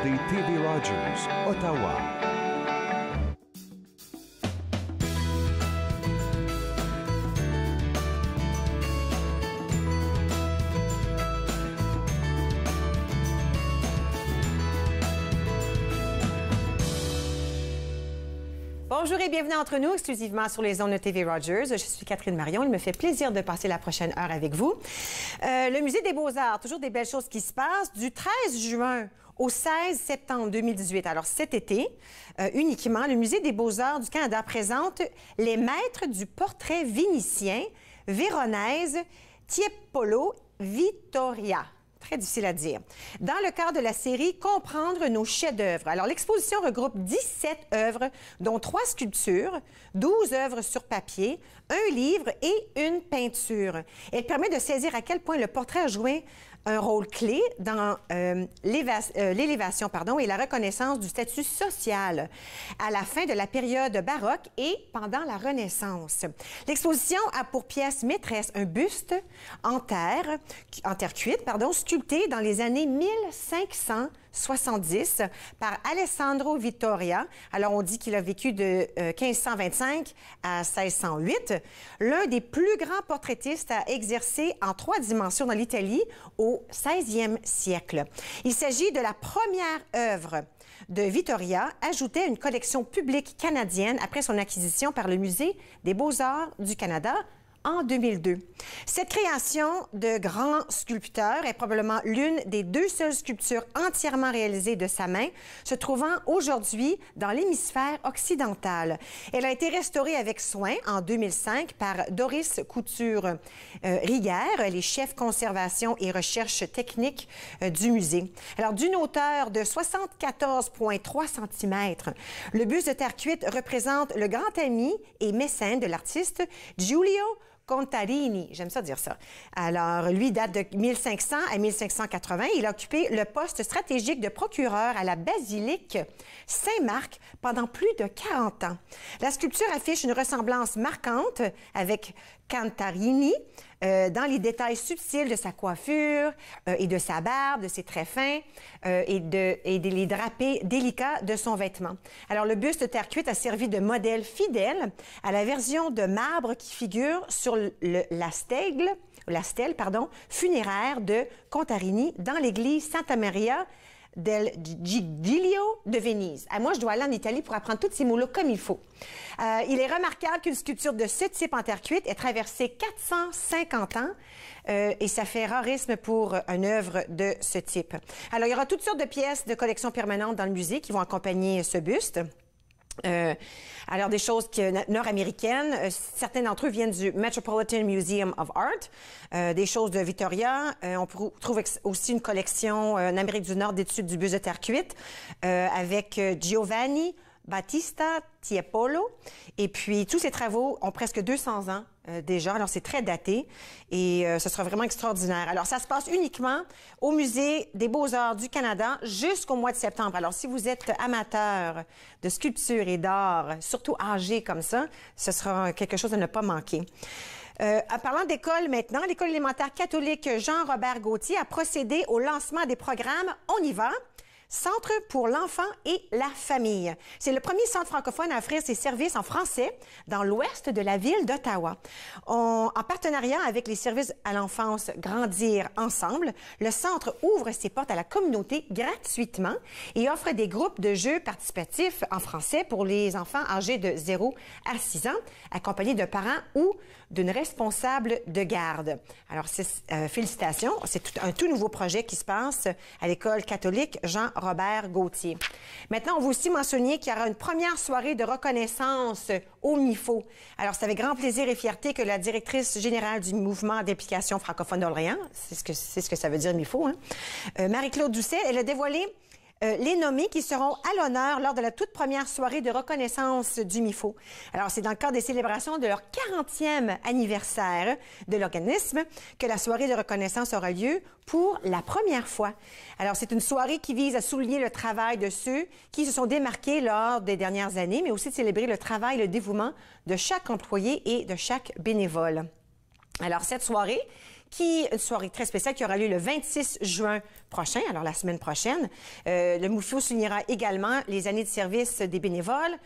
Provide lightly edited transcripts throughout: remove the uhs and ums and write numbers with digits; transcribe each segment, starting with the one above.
des TV Rogers, Ottawa. Bonjour et bienvenue entre nous, exclusivement sur les ondes de TV Rogers. Je suis Catherine Marion. Il me fait plaisir de passer la prochaine heure avec vous. Le Musée des Beaux-Arts, toujours des belles choses qui se passent. Du 13 juin au 16 septembre 2018, alors cet été, uniquement, le Musée des Beaux-Arts du Canada présente les maîtres du portrait vénitien, véronèse, Tiepolo Vittoria. Très difficile à dire. Dans le cadre de la série Comprendre nos chefs-d'œuvre. Alors, l'exposition regroupe 17 œuvres, dont 3 sculptures, 12 œuvres sur papier, un livre et une peinture. Elle permet de saisir à quel point le portrait a joué un rôle clé dans l'élévation et la reconnaissance du statut social à la fin de la période baroque et pendant la Renaissance. L'exposition a pour pièce maîtresse un buste en terre cuite, sculpté dans les années 1570 par Alessandro Vittoria. Alors, on dit qu'il a vécu de 1525 à 1608. L'un des plus grands portraitistes à exercer en 3 dimensions dans l'Italie au 16e siècle. Il s'agit de la première œuvre de Vittoria ajoutée à une collection publique canadienne après son acquisition par le Musée des Beaux-Arts du Canada en 2002. Cette création de grand sculpteur est probablement l'une des 2 seules sculptures entièrement réalisées de sa main, se trouvant aujourd'hui dans l'hémisphère occidental. Elle a été restaurée avec soin en 2005 par Doris Couture-Riguère, les chefs conservation et recherche technique du musée. Alors, d'une hauteur de 74,3 cm, le buste de terre cuite représente le grand ami et mécène de l'artiste Giulio Contarini, j'aime ça dire ça. Alors, lui date de 1500 à 1580. Il a occupé le poste stratégique de procureur à la basilique Saint-Marc pendant plus de 40 ans. La sculpture affiche une ressemblance marquante avec Contarini dans les détails subtils de sa coiffure et de sa barbe, de ses traits fins et les drapés délicats de son vêtement. Alors, le buste de terre cuite a servi de modèle fidèle à la version de marbre qui figure sur la stèle funéraire de Contarini dans l'église Santa Maria del Giglio de Venise. Moi, je dois aller en Italie pour apprendre tous ces mots-là comme il faut. Il est remarquable qu'une sculpture de ce type en terre cuite ait traversé 450 ans et ça fait rarisme pour une œuvre de ce type. Alors, il y aura toutes sortes de pièces de collection permanente dans le musée qui vont accompagner ce buste. Alors, des choses nord-américaines. Certains d'entre eux viennent du Metropolitan Museum of Art. Des choses de Vittoria. On trouve aussi une collection en Amérique du Nord d'études du buste de terre cuite avec Giovanni Battista Tiepolo. Et puis, tous ces travaux ont presque 200 ans déjà. Alors, c'est très daté et ce sera vraiment extraordinaire. Alors, ça se passe uniquement au Musée des Beaux-Arts du Canada jusqu'au mois de septembre. Alors, si vous êtes amateur de sculpture et d'art, surtout âgé comme ça, ce sera quelque chose à ne pas manquer. En parlant d'école maintenant, l'École élémentaire catholique Jean-Robert Gauthier a procédé au lancement des programmes On y va! Centre pour l'enfant et la famille. C'est le premier centre francophone à offrir ses services en français dans l'ouest de la ville d'Ottawa. En partenariat avec les services à l'enfance Grandir ensemble, le centre ouvre ses portes à la communauté gratuitement et offre des groupes de jeux participatifs en français pour les enfants âgés de 0 à 6 ans, accompagnés d'un parent ou d'une responsable de garde. Alors, félicitations, c'est un tout nouveau projet qui se passe à l'École catholique Jean-Robert Gauthier. Maintenant, on veut aussi mentionner qu'il y aura une première soirée de reconnaissance au MIFO. Alors, c'est avec grand plaisir et fierté que la directrice générale du mouvement d'implication francophone d'Orléans, c'est ce que ça veut dire MIFO, Marie-Claude Doucet, elle a dévoilé les nommés qui seront à l'honneur lors de la toute première soirée de reconnaissance du MIFO. Alors, c'est dans le cadre des célébrations de leur 40e anniversaire de l'organisme que la soirée de reconnaissance aura lieu pour la première fois. Alors, c'est une soirée qui vise à souligner le travail de ceux qui se sont démarqués lors des dernières années, mais aussi de célébrer le travail et le dévouement de chaque employé et de chaque bénévole. Alors, cette soirée une soirée très spéciale qui aura lieu le 26 juin prochain, alors la semaine prochaine. Le MUFO soulignera également les années de service des bénévoles,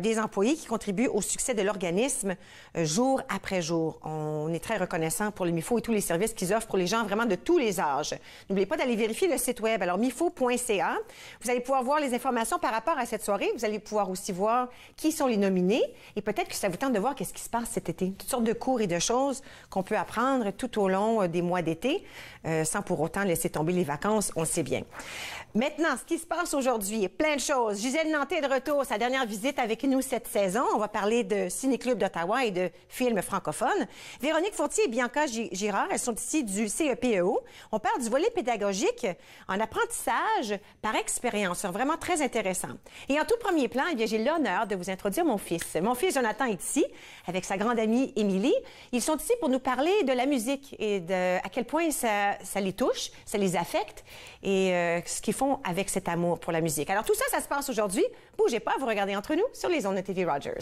des employés qui contribuent au succès de l'organisme jour après jour. On est très reconnaissant pour le MUFO et tous les services qu'ils offrent pour les gens vraiment de tous les âges. N'oubliez pas d'aller vérifier le site web, alors mifo.ca. Vous allez pouvoir voir les informations par rapport à cette soirée. Vous allez pouvoir aussi voir qui sont les nominés et peut-être que ça vous tente de voir qu'est-ce qui se passe cet été. Toutes sortes de cours et de choses qu'on peut apprendre tout au long des mois d'été, sans pour autant laisser tomber les vacances, on le sait bien. Maintenant, ce qui se passe aujourd'hui, plein de choses. Gisèle Nanté est de retour, sa dernière visite avec nous cette saison. On va parler de Ciné-Club d'Ottawa et de films francophones. Véronique Fortier et Bianca Girard, elles sont ici du CEPEO. On parle du volet pédagogique en apprentissage par expérience. C'est vraiment très intéressant. Et en tout premier plan, eh bien, j'ai l'honneur de vous introduire mon fils. Mon fils Jonathan est ici avec sa grande amie Émilie. Ils sont ici pour nous parler de la musique et à quel point ça les touche, ça les affecte et ce qu'ils font avec cet amour pour la musique. Alors tout ça, ça se passe aujourd'hui. Bougez pas, vous regardez entre nous sur les ondes de TV Rogers.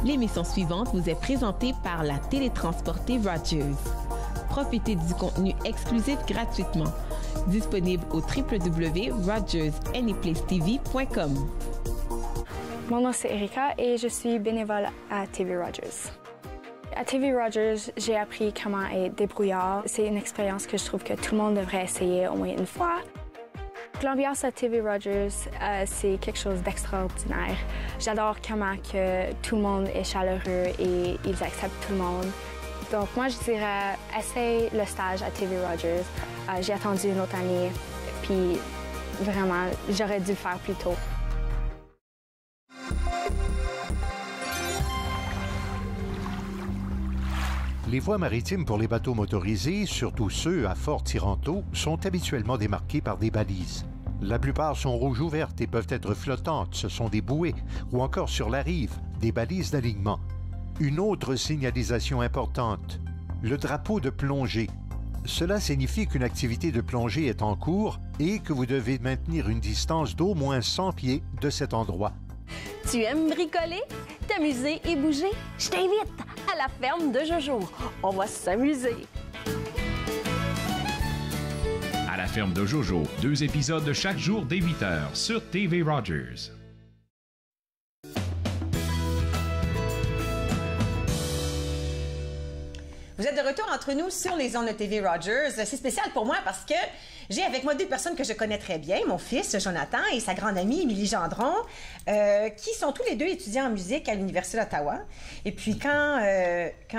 L'émission suivante vous est présentée par la télétransportée Rogers. Profitez du contenu exclusif gratuitement. Disponible au www.rogersanyplacetv.com. Mon nom c'est Erika et je suis bénévole à TV Rogers. À TV Rogers, j'ai appris comment être débrouillard. C'est une expérience que je trouve que tout le monde devrait essayer au moins une fois. L'ambiance à TV Rogers, c'est quelque chose d'extraordinaire. J'adore comment que tout le monde est chaleureux et ils acceptent tout le monde. Donc moi, je dirais, essaye le stage à TV Rogers. J'ai attendu une autre année, puis vraiment, j'aurais dû le faire plus tôt. Les voies maritimes pour les bateaux motorisés, surtout ceux à fort tirant eau, sont habituellement démarquées par des balises. La plupart sont rouges ouvertes et peuvent être flottantes, ce sont des bouées, ou encore sur la rive, des balises d'alignement. Une autre signalisation importante, le drapeau de plongée. Cela signifie qu'une activité de plongée est en cours et que vous devez maintenir une distance d'au moins 100 pieds de cet endroit. Tu aimes bricoler, t'amuser et bouger? Je t'invite à la ferme de Jojo. On va s'amuser. À la ferme de Jojo, 2 épisodes de chaque jour dès 8h sur TV Rogers. Vous êtes de retour entre nous sur les ondes de TV Rogers. C'est spécial pour moi parce que j'ai avec moi 2 personnes que je connais très bien, mon fils Jonathan et sa grande amie Émilie Gendron, qui sont tous les 2 étudiants en musique à l'Université d'Ottawa. Et puis quand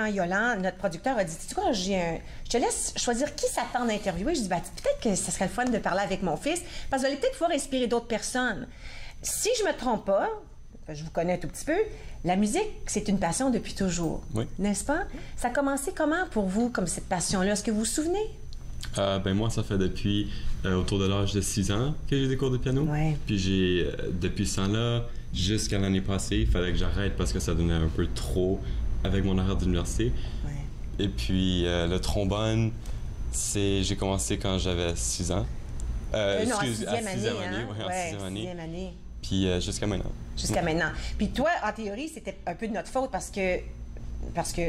Yolande, notre producteur, a dit « Tu sais quoi, je te laisse choisir qui s'attend à interviewer. » Je dis ben, « Peut-être que ça serait le fun de parler avec mon fils parce que vous allez peut-être pouvoir inspirer d'autres personnes. » Si je me trompe pas, je vous connais un tout petit peu, la musique, c'est une passion depuis toujours, oui. N'est-ce pas? Ça a commencé comment pour vous, comme cette passion-là? Est-ce que vous vous souvenez? Ben moi, ça fait depuis autour de l'âge de 6 ans que j'ai des cours de piano. Ouais. Puis depuis ce temps-là, jusqu'à l'année passée, il fallait que j'arrête parce que ça donnait un peu trop avec mon horaire d'université. Ouais. Et puis le trombone, j'ai commencé quand j'avais 6 ans. Non, à 6e année, hein? Oui, en 6e année. 6e année. Puis jusqu'à maintenant. Jusqu'à maintenant. Puis toi, en théorie, c'était un peu de notre faute parce que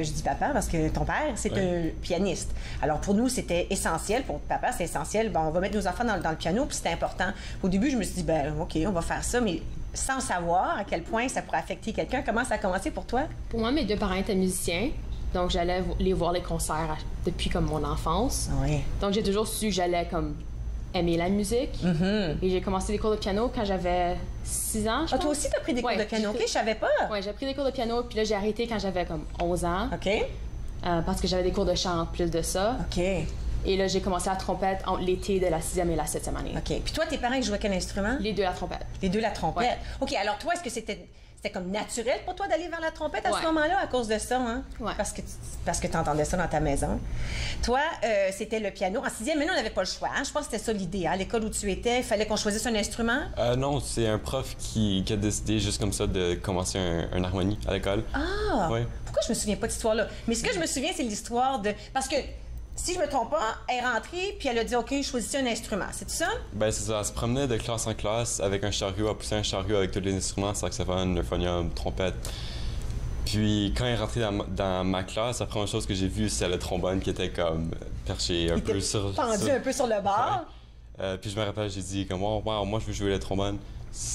je dis papa, parce que ton père, c'est un pianiste. Alors pour nous, c'était essentiel. Pour papa, c'est essentiel. Bon, on va mettre nos enfants dans le piano, puis c'était important. Au début, je me suis dit, ben OK, on va faire ça, mais sans savoir à quel point ça pourrait affecter quelqu'un. Comment ça a commencé pour toi? Pour moi, mes 2 parents étaient musiciens. Donc, j'allais les voir les concerts depuis comme mon enfance. Oui. Donc, j'ai toujours su que j'allais comme aimer la musique. Mm-hmm. Et j'ai commencé les cours de piano quand j'avais 6 ans, je pense. Toi aussi, t'as pris des cours de piano, OK? Je savais pas. Oui, j'ai pris des cours de piano, puis là, j'ai arrêté quand j'avais comme 11 ans. OK. Parce que j'avais des cours de chant en plus de ça. OK. Et là, j'ai commencé la trompette entre l'été de la 6e et la 7e année. OK. Puis toi, tes parents, ils jouaient quel instrument? Les 2 la trompette. Les 2 la trompette. Ouais. OK. Alors toi, est-ce que c'était c'était comme naturel pour toi d'aller vers la trompette à ce moment-là à cause de ça, hein? Ouais. Parce que tu entendais ça dans ta maison. Toi, c'était le piano. En 6e, mais nous, on n'avait pas le choix. Hein? Je pense que c'était ça l'idée. À l'école où tu étais, il fallait qu'on choisisse un instrument. Non, c'est un prof qui a décidé juste comme ça de commencer un harmonie à l'école. Ah! Ouais. Pourquoi je me souviens pas de cette histoire-là? Mais ce que je me souviens, c'est l'histoire de... Parce que, si je me trompe pas, elle est rentrée, puis elle a dit, OK, choisissez un instrument. C'est ça? Ben, c'est ça. Elle se promenait de classe en classe avec un chariot, à pousser un chariot avec tous les instruments, saxophone, euphonium, trompette. Puis, quand elle est rentrée dans ma classe, la première chose que j'ai vue, c'est le trombone qui était comme perché un peu sur... pendu un peu sur le bord. Ouais. Puis, je me rappelle, j'ai dit, comme, oh, wow, moi, je veux jouer le trombone.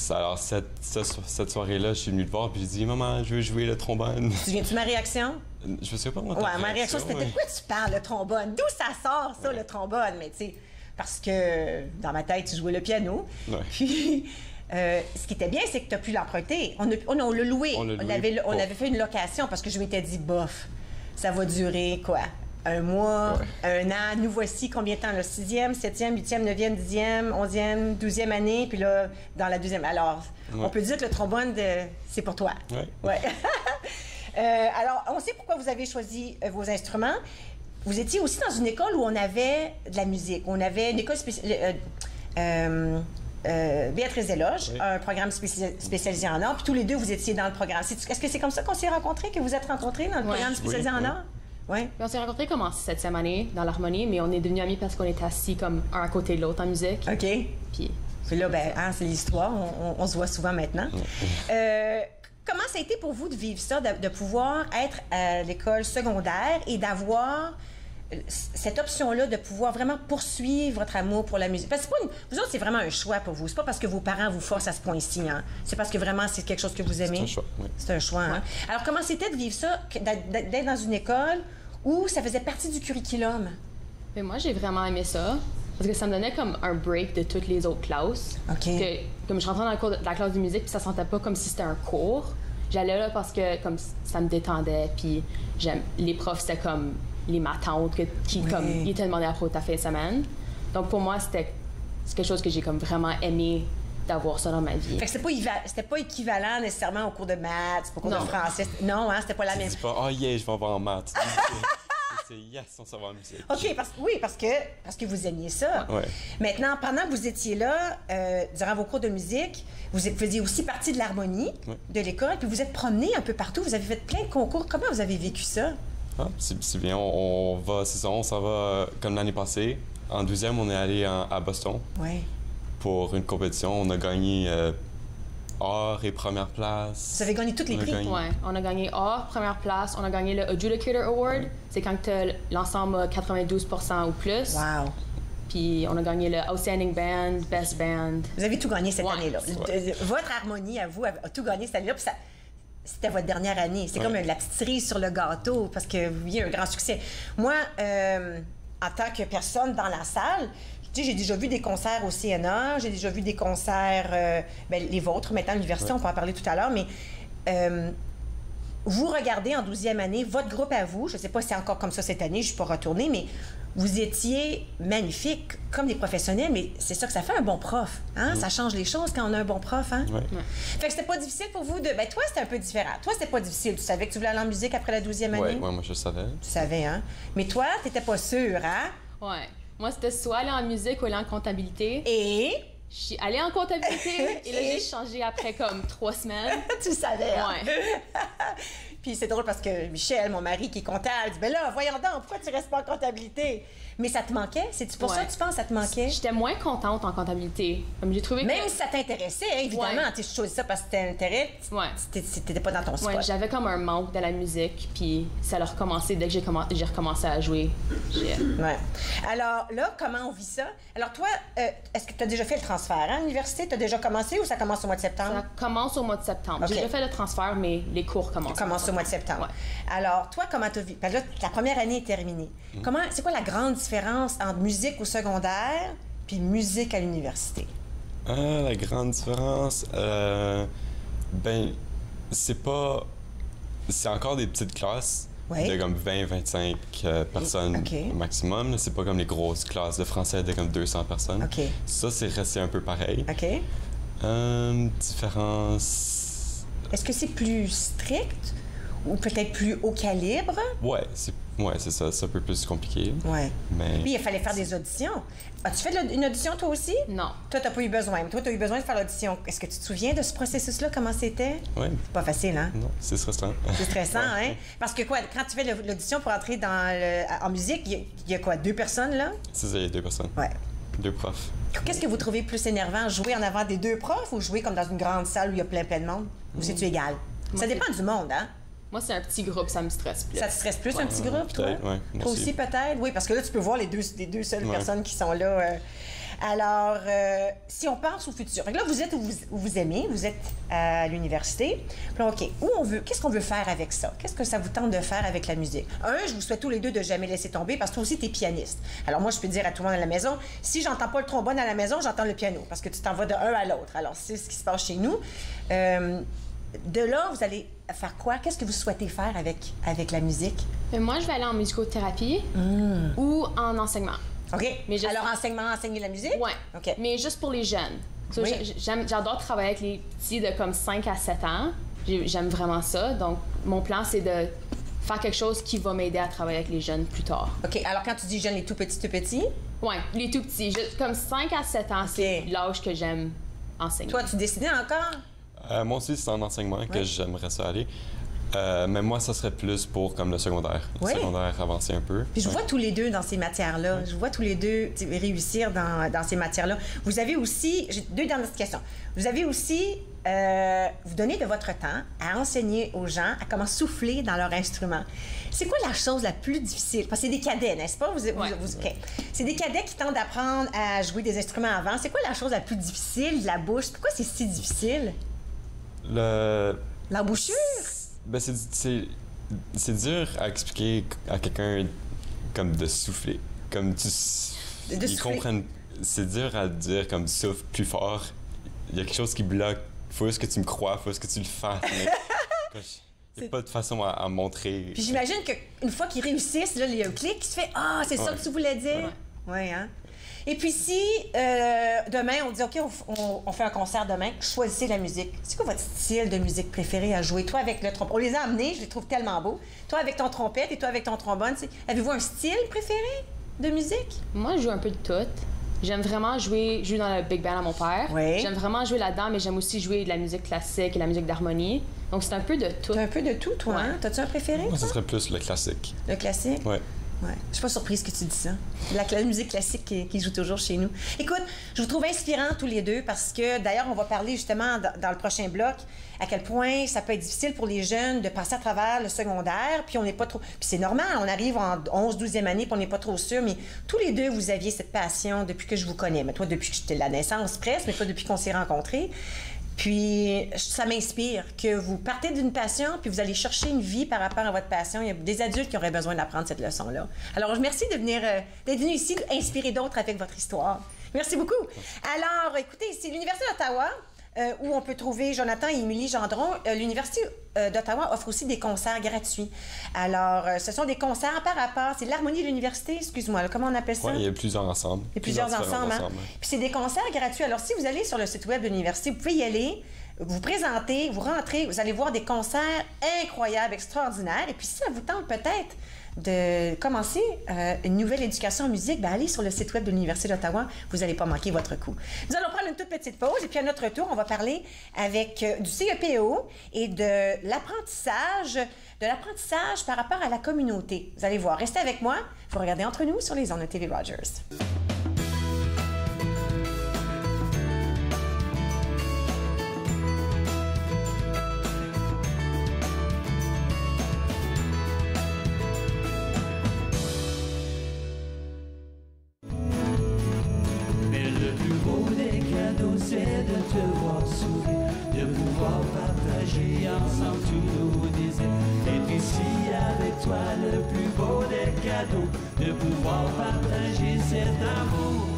Alors, cette soirée-là, je suis venu te voir, puis j'ai dit, maman, je veux jouer le trombone. Tu viens-tu de ma réaction? Je me souviens pas de ma réaction, c'était de quoi tu parles, le trombone? D'où ça sort, ça, le trombone? Mais tu sais, parce que dans ma tête, tu jouais le piano. Ouais. Puis, ce qui était bien, c'est que tu as pu l'emprunter. On l'a loué. On avait fait une location parce que je m'étais dit, bof, ça va durer quoi? Un mois, un an. Nous voici combien de temps? Le 6e, 7e, 8e, 9e, 10e, 11e, 12e année. Puis là, dans la 2e. Alors, on peut dire que le trombone, c'est pour toi. Oui. Alors, on sait pourquoi vous avez choisi vos instruments. Vous étiez aussi dans une école où on avait de la musique. On avait une école Béatrice Desloges, un programme spécialisé en art. Puis tous les deux, vous étiez dans le programme. Est-ce que c'est comme ça qu'on s'est rencontrés, que vous êtes rencontrés dans le programme spécialisé en art? Oui. On s'est rencontrés comme en 7e année dans l'harmonie, mais on est devenus amis parce qu'on était assis comme un à côté de l'autre en musique. OK. Puis là, ben, hein, c'est l'histoire. On se voit souvent maintenant. Comment ça a été pour vous de vivre ça, de pouvoir être à l'école secondaire et d'avoir cette option-là de pouvoir vraiment poursuivre votre amour pour la musique? Parce que vous autres, c'est vraiment un choix pour vous. C'est pas parce que vos parents vous forcent à ce point-ci. Hein? C'est parce que vraiment, c'est quelque chose que vous aimez. C'est un choix, oui. C'est un choix. Hein? Alors, comment c'était de vivre ça, d'être dans une école où ça faisait partie du curriculum? Mais moi, j'ai vraiment aimé ça. Parce que ça me donnait comme un break de toutes les autres classes. OK. Que, comme je rentrais dans la classe de musique, puis ça sentait pas comme si c'était un cours. J'allais là parce que comme ça me détendait, puis les profs, c'était comme les matantes qui comme, ils étaient demandés après ta fin de semaine. Donc pour moi, c'est quelque chose que j'ai comme vraiment aimé d'avoir ça dans ma vie. Fait que c'était pas équivalent nécessairement au cours de maths, au cours de français. Non, hein, c'était pas la même. C'est pas, oh yeah, je vais avoir en maths. C'est yes, on s'en va en musique. OK, parce que vous aimiez ça. Ouais. Maintenant, pendant que vous étiez là, durant vos cours de musique, vous faisiez aussi partie de l'harmonie de l'école, puis vous êtes promené un peu partout, vous avez fait plein de concours. Comment vous avez vécu ça? Ah, c'est bien, on s'en va comme l'année passée. En 12e, on est allé à Boston pour une compétition. On a gagné or et première place. Vous avez gagné tous les prix? Oui, on a gagné or, première place. On a gagné le Adjudicator Award. C'est quand l'ensemble a 92% ou plus. Wow! Puis on a gagné le Outstanding Band, Best Band. Vous avez tout gagné cette année-là. Votre harmonie, à vous, a tout gagné cette année-là. Puis c'était votre dernière année. C'est comme la petite cerise sur le gâteau parce que vous aviez un grand succès. Moi, en tant que personne dans la salle, j'ai déjà vu des concerts au CNA, j'ai déjà vu des concerts, les vôtres, maintenant à l'université, on peut en parler tout à l'heure, mais vous regardez en 12e année, votre groupe à vous, je ne sais pas si c'est encore comme ça cette année, je ne suis pas retournée, mais vous étiez magnifiques, comme des professionnels, mais c'est ça que ça fait un bon prof. Hein? Ça change les choses quand on a un bon prof. Hein? Fait que c'était pas difficile pour vous de... Ben toi, c'était un peu différent. Toi, c'était pas difficile. Tu savais que tu voulais aller en musique après la 12e année? Oui, moi, je le savais. Tu savais, hein? Mais toi, t'étais pas sûre, hein? Oui. Moi, c'était soit aller en musique ou aller en comptabilité. Et? Je suis allée en comptabilité et là, j'ai changé après comme 3 semaines. Tu savais, hein? Ouais. Puis c'est drôle parce que Michel, mon mari qui est comptable, dit « Ben là, voyons donc, pourquoi tu restes pas en comptabilité? » Mais ça te manquait? C'est-tu pour ça que tu penses que ça te manquait? J'étais moins contente en comptabilité. Comme j'ai trouvé Même si ça t'intéressait, évidemment. Tu choisis ça parce que c'était un intérêt. T'étais pas dans ton spot. J'avais comme un manque de la musique, puis ça a recommencé dès que j'ai recommencé à jouer. Alors là, comment on vit ça? Alors toi, est-ce que tu as déjà fait le transfert à l'université? Tu as déjà commencé ou ça commence au mois de septembre? Ça commence au mois de septembre. J'ai déjà fait le transfert, mais les cours commencent. Commencent au mois de septembre. Alors toi, comment tu vis? Parce que là, ta première année est terminée. C'est quoi la grande différence entre musique au secondaire puis musique à l'université? La grande différence, c'est pas... C'est encore des petites classes de comme 20-25 personnes maximum. C'est pas comme les grosses classes de français de comme 200 personnes. Ça, c'est resté un peu pareil. Différence... Est-ce que c'est plus strict ou peut-être plus haut calibre? Ouais, c'est ça. C'est un peu plus compliqué. Ouais. Mais... Puis, il fallait faire des auditions. As-tu fait une audition, toi aussi? Non. Toi, t'as pas eu besoin. Mais toi, t'as eu besoin de faire l'audition. Est-ce que tu te souviens de ce processus-là, comment c'était? Oui. C'est pas facile, hein? Non, c'est stressant. C'est stressant, hein? Parce que quand tu fais l'audition pour entrer en musique, il y a quoi, 2 personnes, là? C'est ça, il y a 2 personnes. Ouais. 2 profs. Qu'est-ce que vous trouvez plus énervant, jouer en avant des 2 profs ou jouer comme dans une grande salle où il y a plein de monde? Ou c'est-tu égal? Ça dépend du monde, hein? Moi, c'est un petit groupe, ça me stresse plus. Ça te stresse plus, un petit groupe, toi? Peut-être, oui. Toi aussi, peut-être? Oui, parce que là, tu peux voir les deux seules personnes qui sont là. Alors, si on pense au futur. Fait que là, vous êtes où vous aimez, vous êtes à l'université. Puis là, OK, qu'est-ce qu'on veut faire avec ça? Qu'est-ce que ça vous tente de faire avec la musique? Je vous souhaite tous les deux de jamais laisser tomber parce que toi aussi, tu es pianiste. Alors, moi, je peux dire à tout le monde à la maison, si j'entends pas le trombone à la maison, j'entends le piano parce que tu t'en vas de un à l'autre. Alors, c'est ce qui se passe chez nous. De là, vous allez faire quoi? Qu'est-ce que vous souhaitez faire avec la musique? Moi, je vais aller en musicothérapie ou en enseignement. OK. Mais alors, enseigner la musique? Oui. OK. Mais juste pour les jeunes. So, oui. J'adore travailler avec les petits de comme 5 à 7 ans. J'aime vraiment ça. Donc, mon plan, c'est de faire quelque chose qui va m'aider à travailler avec les jeunes plus tard. OK. Alors, quand tu dis jeunes, les tout petits? Oui, les tout petits. Comme 5 à 7 ans, c'est l'âge que j'aime enseigner. Toi, tu décidais encore? Moi aussi, c'est en enseignement que j'aimerais ça aller. Mais moi, ça serait plus pour comme le secondaire. Oui. Le secondaire avancé un peu. Puis je vois tous les deux dans ces matières-là. Je vois tous les deux réussir dans ces matières-là. Vous avez aussi... J'ai 2 dernières questions. Vous avez aussi... vous donnez de votre temps à enseigner aux gens à comment souffler dans leur instrument. C'est quoi la chose la plus difficile? Parce que c'est des cadets, n'est-ce pas? OK. C'est des cadets qui tentent d'apprendre à jouer des instruments avant. C'est quoi la chose la plus difficile de la bouche? Pourquoi c'est si difficile? L'embouchure? Ben, c'est dur à expliquer à quelqu'un comme de souffler. Comme tu... Ils comprennent... C'est dur à dire comme souffle plus fort. Il y a quelque chose qui bloque. Faut juste que tu me crois, faut juste que tu le fasses. Il n'y a pas de façon à montrer. Puis j'imagine qu'une fois qu'ils réussissent, là, il y a un clic qui se fait « Ah, c'est ça que tu voulais dire? » Oui, hein? Et puis si demain, on dit « OK, on fait un concert demain, choisissez la musique. » C'est quoi votre style de musique préféré à jouer? Toi avec le trombone, on les a amenés, je les trouve tellement beaux. Toi avec ton trompette et toi avec ton trombone, avez-vous un style préféré de musique? Moi, je joue un peu de tout. J'aime vraiment jouer dans le big band à mon père. Oui. J'aime vraiment jouer là-dedans, mais j'aime aussi jouer de la musique classique et de la musique d'harmonie. Donc, c'est un peu de tout. T'as un peu de tout, toi, hein? T'as-tu un préféré? Moi, ce serait plus le classique. Le classique? Oui. Ouais. Je suis pas surprise que tu dis ça. La musique classique qui joue toujours chez nous. Écoute, je vous trouve inspirants tous les deux parce que, d'ailleurs, on va parler justement dans le prochain bloc à quel point ça peut être difficile pour les jeunes de passer à travers le secondaire, puis on n'est pas trop... Puis c'est normal, on arrive en 11, 12e année, puis on n'est pas trop sûr, mais tous les deux, vous aviez cette passion depuis que je vous connais. Mais toi, depuis que j'étais la naissance presque, mais pas depuis qu'on s'est rencontrés. Puis, ça m'inspire que vous partez d'une passion, puis vous allez chercher une vie par rapport à votre passion. Il y a des adultes qui auraient besoin d'apprendre cette leçon-là. Alors, je merci d'être venu ici, inspirer d'autres avec votre histoire. Merci beaucoup. Alors, écoutez, c'est l'Université d'Ottawa, où on peut trouver Jonathan et Émilie Gendron. L'Université d'Ottawa offre aussi des concerts gratuits. Alors, ce sont des concerts par rapport... C'est l'harmonie de l'université, excuse-moi, là, comment on appelle ça? Oui, il y a plusieurs ensembles. Il y a plusieurs ensembles, hein? Puis c'est des concerts gratuits. Alors, si vous allez sur le site web de l'université, vous pouvez y aller, vous présenter, vous rentrez, vous allez voir des concerts incroyables, extraordinaires. Et puis, si ça vous tente peut-être de commencer une nouvelle éducation en musique, bien, allez sur le site web de l'Université d'Ottawa. Vous n'allez pas manquer votre coup. Nous allons prendre une toute petite pause et puis à notre tour, on va parler avec du CEPO et de l'apprentissage par rapport à la communauté. Vous allez voir. Restez avec moi. Vous regardez Entre nous sur les ondes de TV Rogers. C'est de te voir sourire, de pouvoir partager ensemble tous nos désirs. Être ici avec toi, le plus beau des cadeaux, de pouvoir partager cet amour.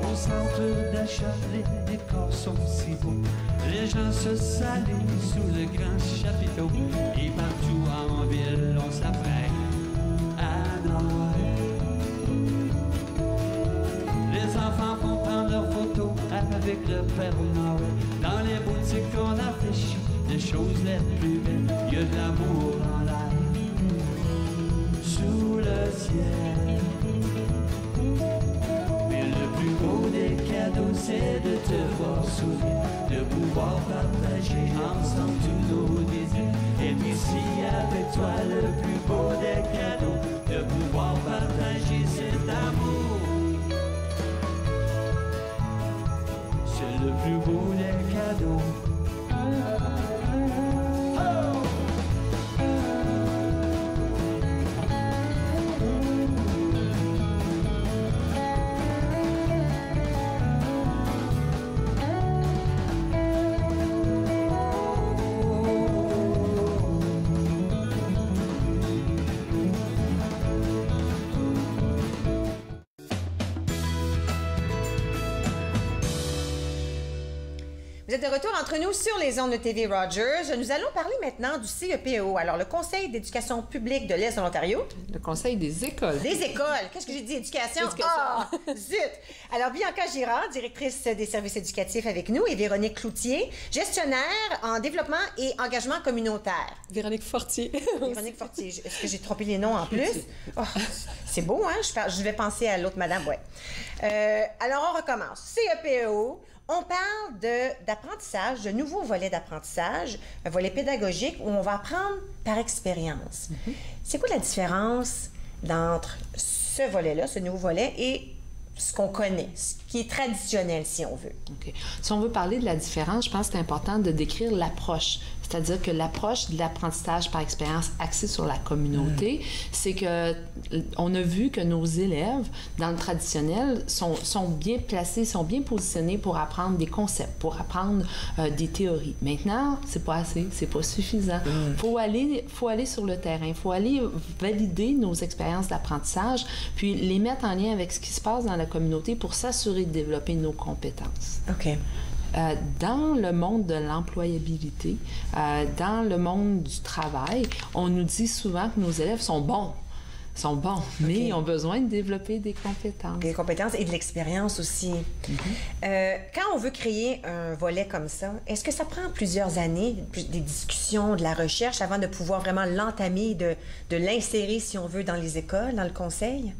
Au centre d'achat, les décors sont si beaux, les gens se saluent sous le grand chapiteau. Et partout en ville, on s'apprête à Noël. Les enfants font prendre leurs photos avec le Père Noël. Dans les boutiques on affiche des choses les plus belles. Il y a de l'amour en l'air, sous le ciel. Mais le plus beau des cadeaux, c'est de te voir sourire, de pouvoir partager ensemble tous nos désirs. Et puis si avec toi le plus beau des cadeaux, de pouvoir partager cet amour. C'est le plus beau des cadeaux. Vous êtes de retour entre nous sur les ondes de TV Rogers. Nous allons parler maintenant du CEPO. Alors, le Conseil d'éducation publique de l'Est de l'Ontario. Le Conseil des écoles. Des écoles. Qu'est-ce que j'ai dit? Éducation? Ah! Zut! Alors, Bianca Girard, directrice des services éducatifs avec nous, et Véronique Cloutier, gestionnaire en développement et engagement communautaire. Véronique Fortier. Véronique Fortier. Est-ce que j'ai trompé les noms en plus? Oh, c'est beau, hein? Je vais penser à l'autre madame, ouais. Alors, on recommence. CEPO. On parle d'apprentissage, de nouveaux volets d'apprentissage, un volet pédagogique où on va apprendre par expérience. C'est quoi la différence entre ce volet-là, ce nouveau volet, et ce qu'on connaît, ce qui est traditionnel, si on veut? OK. Si on veut parler de la différence, je pense que c'est important de décrire l'approche. C'est-à-dire que l'approche de l'apprentissage par expérience axée sur la communauté, c'est que on a vu que nos élèves, dans le traditionnel, sont bien placés, sont bien positionnés pour apprendre des concepts, pour apprendre des théories. Maintenant, c'est pas assez, c'est pas suffisant. Faut aller sur le terrain, il faut aller valider nos expériences d'apprentissage, puis les mettre en lien avec ce qui se passe dans la communauté pour s'assurer de développer nos compétences. OK. Dans le monde de l'employabilité, dans le monde du travail, on nous dit souvent que nos élèves sont bons, mais ils ont besoin de développer des compétences. Des compétences et de l'expérience aussi. Quand on veut créer un volet comme ça, est-ce que ça prend plusieurs années, des discussions, de la recherche, avant de pouvoir vraiment l'entamer, de l'insérer, si on veut, dans les écoles, dans le conseil?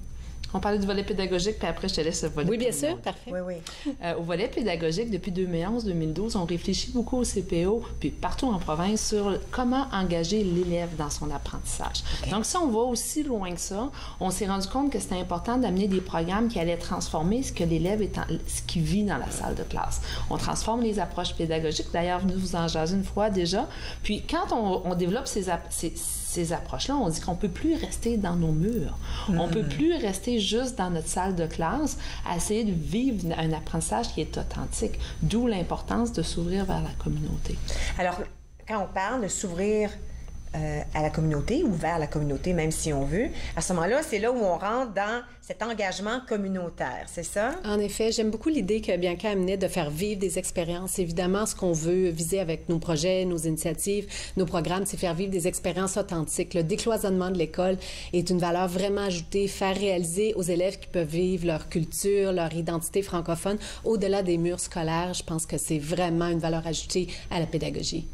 On parlait du volet pédagogique, puis après, je te laisse le volet. Oui, bien sûr, parfait. Oui, oui. Au volet pédagogique, depuis 2011-2012, on réfléchit beaucoup au CPO, puis partout en province, sur comment engager l'élève dans son apprentissage. Okay. Donc, si on va aussi loin que ça, on s'est rendu compte que c'était important d'amener des programmes qui allaient transformer ce que l'élève ce qu'il vit dans la salle de classe. On transforme les approches pédagogiques. D'ailleurs, nous vous en jasons une fois déjà. Puis, quand on développe ces approches-là, on dit qu'on ne peut plus rester dans nos murs. On ne peut plus rester juste dans notre salle de classe à essayer de vivre un apprentissage qui est authentique. D'où l'importance de s'ouvrir vers la communauté. Alors, quand on parle de s'ouvrir à la communauté ou vers la communauté, même si on veut, à ce moment-là, c'est là où on rentre dans cet engagement communautaire, c'est ça? En effet, j'aime beaucoup l'idée que Bianca amenait de faire vivre des expériences. Évidemment, ce qu'on veut viser avec nos projets, nos initiatives, nos programmes, c'est faire vivre des expériences authentiques. Le décloisonnement de l'école est une valeur vraiment ajoutée, faire réaliser aux élèves qui peuvent vivre leur culture, leur identité francophone au-delà des murs scolaires. Je pense que c'est vraiment une valeur ajoutée à la pédagogie.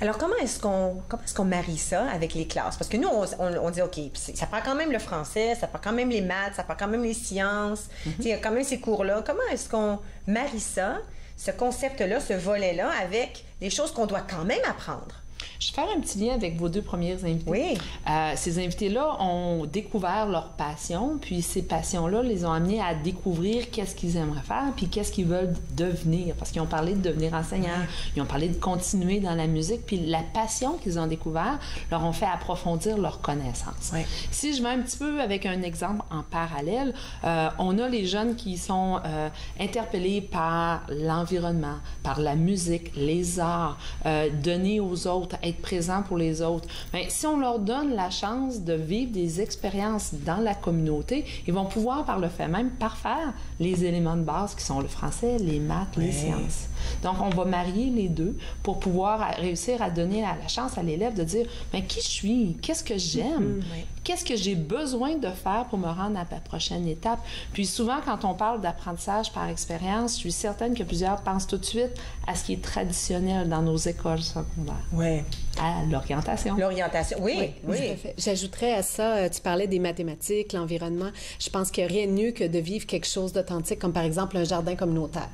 Alors, comment est-ce qu'on marie ça avec les classes? Parce que nous, on dit, OK, ça prend quand même le français, ça prend quand même les maths, ça prend quand même les sciences, il y a quand même ces cours-là. Comment est-ce qu'on marie ça, ce concept-là, ce volet-là, avec les choses qu'on doit quand même apprendre? Je vais faire un petit lien avec vos deux premiers invités. Oui. Ces invités-là ont découvert leur passion, puis ces passions-là les ont amenés à découvrir qu'est-ce qu'ils aimeraient faire, puis qu'est-ce qu'ils veulent devenir. Parce qu'ils ont parlé de devenir enseignants, ils ont parlé de continuer dans la musique, puis la passion qu'ils ont découvert leur ont fait approfondir leurs connaissances. Oui. Si je vais un petit peu avec un exemple en parallèle, on a les jeunes qui sont interpellés par l'environnement, par la musique, les arts, donner aux autres, être présent pour les autres. Bien, si on leur donne la chance de vivre des expériences dans la communauté, ils vont pouvoir, par le fait même, parfaire les éléments de base qui sont le français, les maths, les sciences. Donc, on va marier les deux pour pouvoir réussir à donner la chance à l'élève de dire, bien, qui je suis? Qu'est-ce que j'aime? Qu'est-ce que j'ai besoin de faire pour me rendre à la prochaine étape? Puis souvent, quand on parle d'apprentissage par expérience, je suis certaine que plusieurs pensent tout de suite à ce qui est traditionnel dans nos écoles secondaires. Oui. À l'orientation. L'orientation, oui. Tout à fait. J'ajouterais à ça, tu parlais des mathématiques, l'environnement. Je pense qu'il n'y a rien de mieux que de vivre quelque chose d'authentique, comme par exemple un jardin communautaire.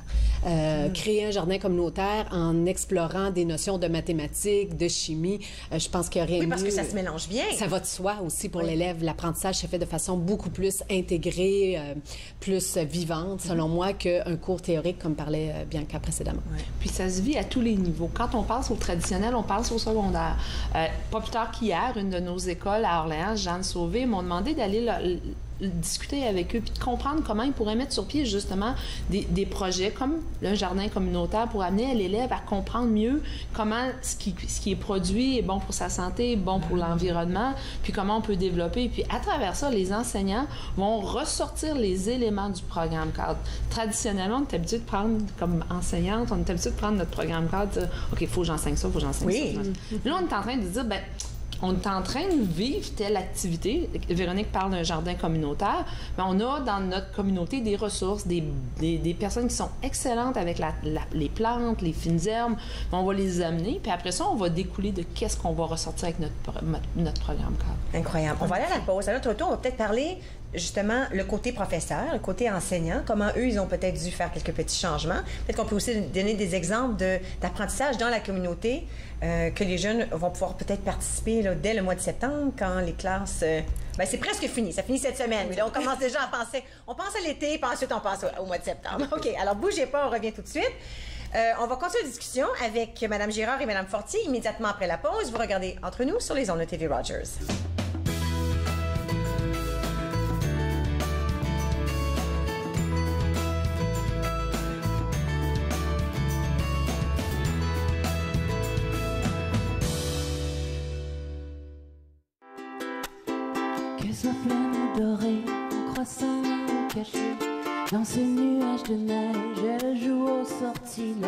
Créer un jardin communautaire en explorant des notions de mathématiques, de chimie, je pense qu'il n'y a rien de mieux. Oui, parce que ça se mélange bien. Ça va de soi aussi pour l'élève. L'apprentissage se fait de façon beaucoup plus intégrée, plus vivante, selon moi, qu'un cours théorique, comme parlait Bianca précédemment. Puis ça se vit à tous les niveaux. Quand on pense au traditionnel, on pense au secondaire. Pas plus tard qu'hier, une de nos écoles à Orléans, Jeanne Sauvé, m'ont demandé d'aller discuter avec eux puis de comprendre comment ils pourraient mettre sur pied justement des projets comme un jardin communautaire pour amener l'élève à comprendre mieux comment ce qui est produit est bon pour sa santé, bon pour l'environnement, puis comment on peut développer. Puis à travers ça, les enseignants vont ressortir les éléments du programme cadre. Traditionnellement, on est habitué de prendre, comme enseignante, on est habitué de prendre notre programme cadre, de dire, OK, il faut que j'enseigne ça, il faut que j'enseigne ça. Là, on est en train de dire, bien, on est en train de vivre telle activité. Véronique parle d'un jardin communautaire. Mais on a dans notre communauté des ressources, des personnes qui sont excellentes avec les plantes, les fines herbes. On va les amener. Puis après ça, on va découler de qu'est-ce qu'on va ressortir avec notre programme cadre. Incroyable. On va aller à la pause. À notre tour, on va peut-être parler justement le côté professeur, le côté enseignant, comment eux, ils ont peut-être dû faire quelques petits changements. Peut-être qu'on peut aussi donner des exemples d'apprentissage dans la communauté que les jeunes vont pouvoir peut-être participer là, dès le mois de septembre, quand les classes... Bien, c'est presque fini. Ça finit cette semaine. Mais là, on commence déjà à penser... On pense à l'été, puis ensuite, on pense au mois de septembre. OK, alors bougez pas, on revient tout de suite. On va continuer la discussion avec Mme Girard et Mme Fortier immédiatement après la pause. Vous regardez Entre nous sur les ondes de TV Rogers. Soit pleine dorée, croissant caché dans ce nuage de neige. Elle joue au sortilège,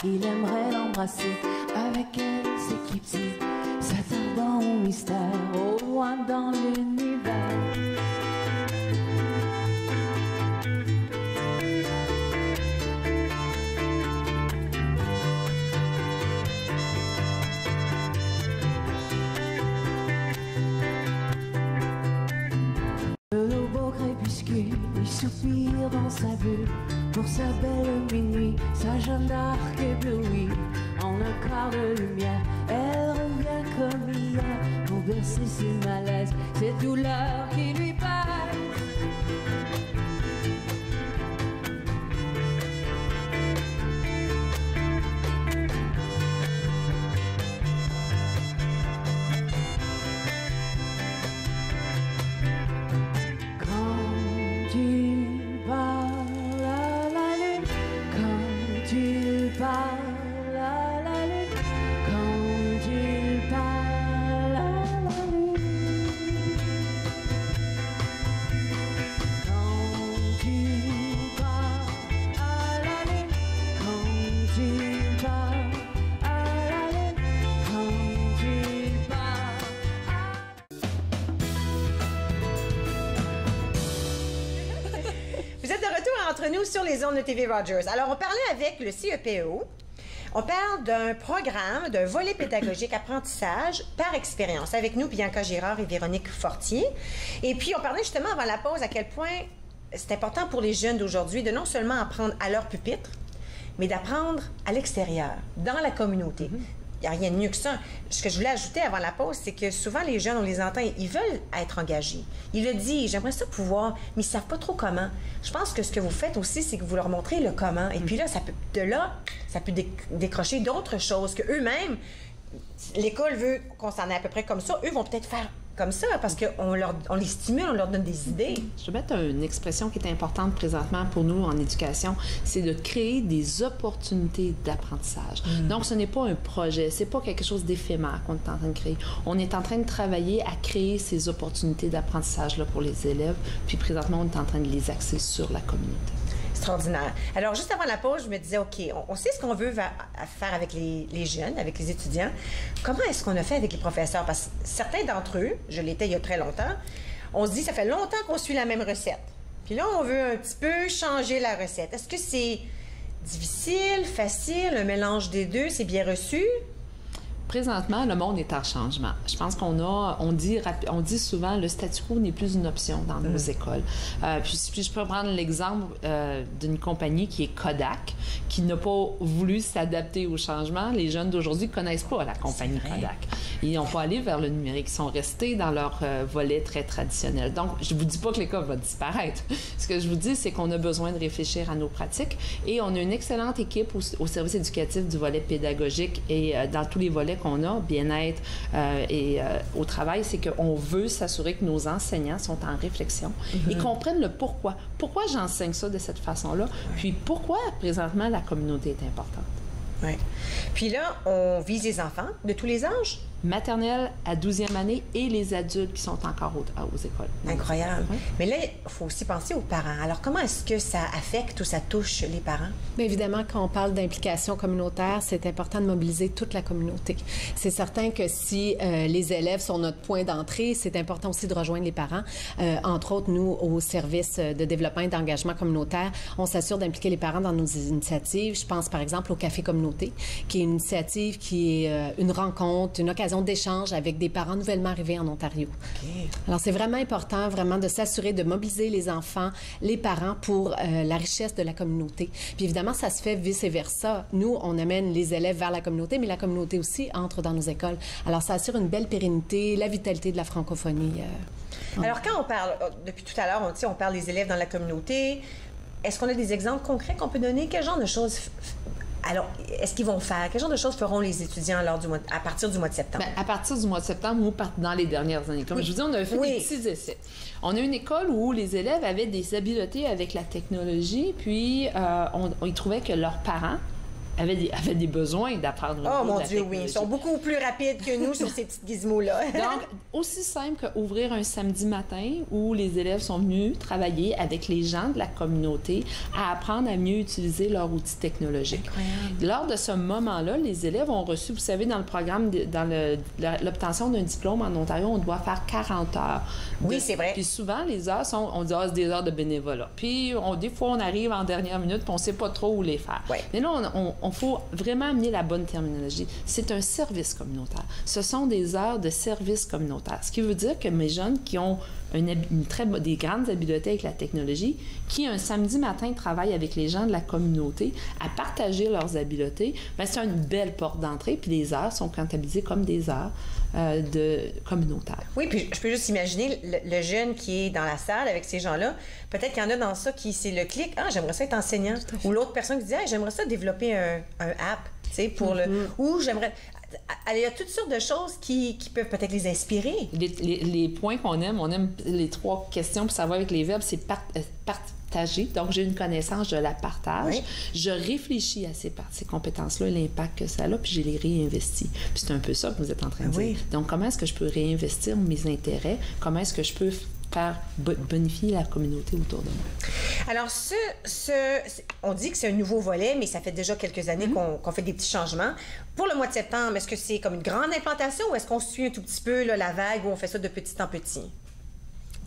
il aimerait l'embrasser. Avec elle s'équipe-t-il, s'attardant au mystère, au loin dans l'univers. Il soupire dans sa bulle pour sa belle minuit, sa Jeanne d'Arc éblouie en un quart de lumière. Elle revient comme hier pour bercer ses malaises, ses douleurs qui lui passent. Entre nous sur les ondes de TV Rogers. Alors, on parlait avec le CEPEO. On parle d'un programme, d'un volet pédagogique apprentissage par expérience. Avec nous, Bianca Girard et Véronique Fortier. Et puis, on parlait justement avant la pause à quel point c'est important pour les jeunes d'aujourd'hui de non seulement apprendre à leur pupitre, mais d'apprendre à l'extérieur, dans la communauté. Il n'y a rien de mieux que ça. Ce que je voulais ajouter avant la pause, c'est que souvent, les jeunes, on les entend, ils veulent être engagés. Ils le disent, j'aimerais ça pouvoir, mais ils ne savent pas trop comment. Je pense que ce que vous faites aussi, c'est que vous leur montrez le comment. Et puis là, ça peut décrocher d'autres choses qu'eux-mêmes, l'école veut qu'on s'en ait à peu près comme ça. Eux vont peut-être faire comme ça parce qu'on les stimule, on leur donne des idées. Je vais mettre une expression qui est importante présentement pour nous en éducation, c'est de créer des opportunités d'apprentissage. Donc, ce n'est pas un projet, c'est pas quelque chose d'éphémère qu'on est en train de créer. On est en train de travailler à créer ces opportunités d'apprentissage là pour les élèves, puis présentement, on est en train de les axer sur la communauté. Extraordinaire. Alors, juste avant la pause, je me disais, OK, on sait ce qu'on veut faire avec les jeunes, avec les étudiants. Comment est-ce qu'on a fait avec les professeurs? Parce que certains d'entre eux, je l'étais il y a très longtemps, on se dit, ça fait longtemps qu'on suit la même recette. Puis là, on veut un petit peu changer la recette. Est-ce que c'est difficile, facile, un mélange des deux? C'est bien reçu? Présentement, le monde est en changement. Je pense on dit souvent, le statu quo n'est plus une option dans nos écoles. Puis je peux prendre l'exemple d'une compagnie qui est Kodak, qui n'a pas voulu s'adapter au changement. Les jeunes d'aujourd'hui ne connaissent pas la compagnie Kodak. Ils n'ont pas allé vers le numérique. Ils sont restés dans leur volet très traditionnel. Donc, je ne vous dis pas que l'école va disparaître. Ce que je vous dis, c'est qu'on a besoin de réfléchir à nos pratiques et on a une excellente équipe au service éducatif du volet pédagogique et dans tous les volets qu'on a, bien-être et au travail, c'est qu'on veut s'assurer que nos enseignants sont en réflexion et comprennent le pourquoi. Pourquoi j'enseigne ça de cette façon-là? Puis pourquoi, présentement, la communauté est importante? Oui. Puis là, on vise les enfants de tous les âges? Maternelle à 12e année et les adultes qui sont encore aux écoles. Incroyable. Oui. Mais là, il faut aussi penser aux parents. Alors, comment est-ce que ça affecte ou ça touche les parents? Bien évidemment, quand on parle d'implication communautaire, c'est important de mobiliser toute la communauté. C'est certain que si les élèves sont notre point d'entrée, c'est important aussi de rejoindre les parents. Entre autres, nous, au service de développement et d'engagement communautaire, on s'assure d'impliquer les parents dans nos initiatives. Je pense par exemple au Café Communauté, qui est une initiative qui est une rencontre, une occasion d'échange avec des parents nouvellement arrivés en Ontario. Okay. Alors, c'est vraiment important, vraiment, de s'assurer de mobiliser les enfants, les parents pour la richesse de la communauté. Puis évidemment, ça se fait vice-versa. Nous, on amène les élèves vers la communauté, mais la communauté aussi entre dans nos écoles. Alors, ça assure une belle pérennité, la vitalité de la francophonie. Alors, quand on parle, depuis tout à l'heure, on parle des élèves dans la communauté, est-ce qu'on a des exemples concrets qu'on peut donner? Quel genre de choses... Alors, est-ce qu'ils vont faire? Quel genre de choses feront les étudiants à partir du mois de septembre? Bien, à partir du mois de septembre ou dans les dernières années. Comme je vous dis, on a fait des petits essais. On a une école où les élèves avaient des habiletés avec la technologie, puis ils trouvaient que leurs parents avaient des besoins d'apprendre. Oh mon Dieu, oui. Ils sont beaucoup plus rapides que nous sur ces petites gizmos-là. Donc, aussi simple qu'ouvrir un samedi matin où les élèves sont venus travailler avec les gens de la communauté à apprendre à mieux utiliser leurs outils technologiques. Incroyable. Lors de ce moment-là, les élèves ont reçu, vous savez, dans le programme, dans l'obtention d'un diplôme en Ontario, on doit faire 40 heures. Oui, c'est vrai. Puis souvent, les heures on dit, c'est des heures de bénévolat. Puis des fois, on arrive en dernière minute, puis on ne sait pas trop où les faire. Ouais. Mais là, on faut vraiment amener la bonne terminologie. C'est un service communautaire. Ce sont des heures de service communautaire. Ce qui veut dire que mes jeunes qui ont des grandes habiletés avec la technologie, qui un samedi matin travaillent avec les gens de la communauté à partager leurs habiletés, bien, c'est une belle porte d'entrée. Puis les heures sont comptabilisées comme des heures communautaires. Oui, puis je peux juste imaginer le jeune qui est dans la salle avec ces gens-là. Peut-être qu'il y en a dans ça qui, c'est le clic. Ah, j'aimerais ça être enseignant. Ou l'autre personne qui dit, ah, j'aimerais ça développer un app, tu sais, pour ou j'aimerais... Il y a toutes sortes de choses qui peuvent peut-être les inspirer. Les points qu'on aime, on aime les 3 questions pour savoir avec les verbes, c'est partager. Donc, j'ai une connaissance, je la partage. Oui. Je réfléchis à ces compétences-là, l'impact que ça a, puis je les réinvestis. Puis c'est un peu ça que vous êtes en train de dire. Donc, comment est-ce que je peux réinvestir mes intérêts? Comment est-ce que je peux faire bonifier la communauté autour de moi? Alors, on dit que c'est un nouveau volet, mais ça fait déjà quelques années qu'on fait des petits changements. Pour le mois de septembre, est-ce que c'est comme une grande implantation ou est-ce qu'on suit un tout petit peu là, la vague où on fait ça de petit en petit?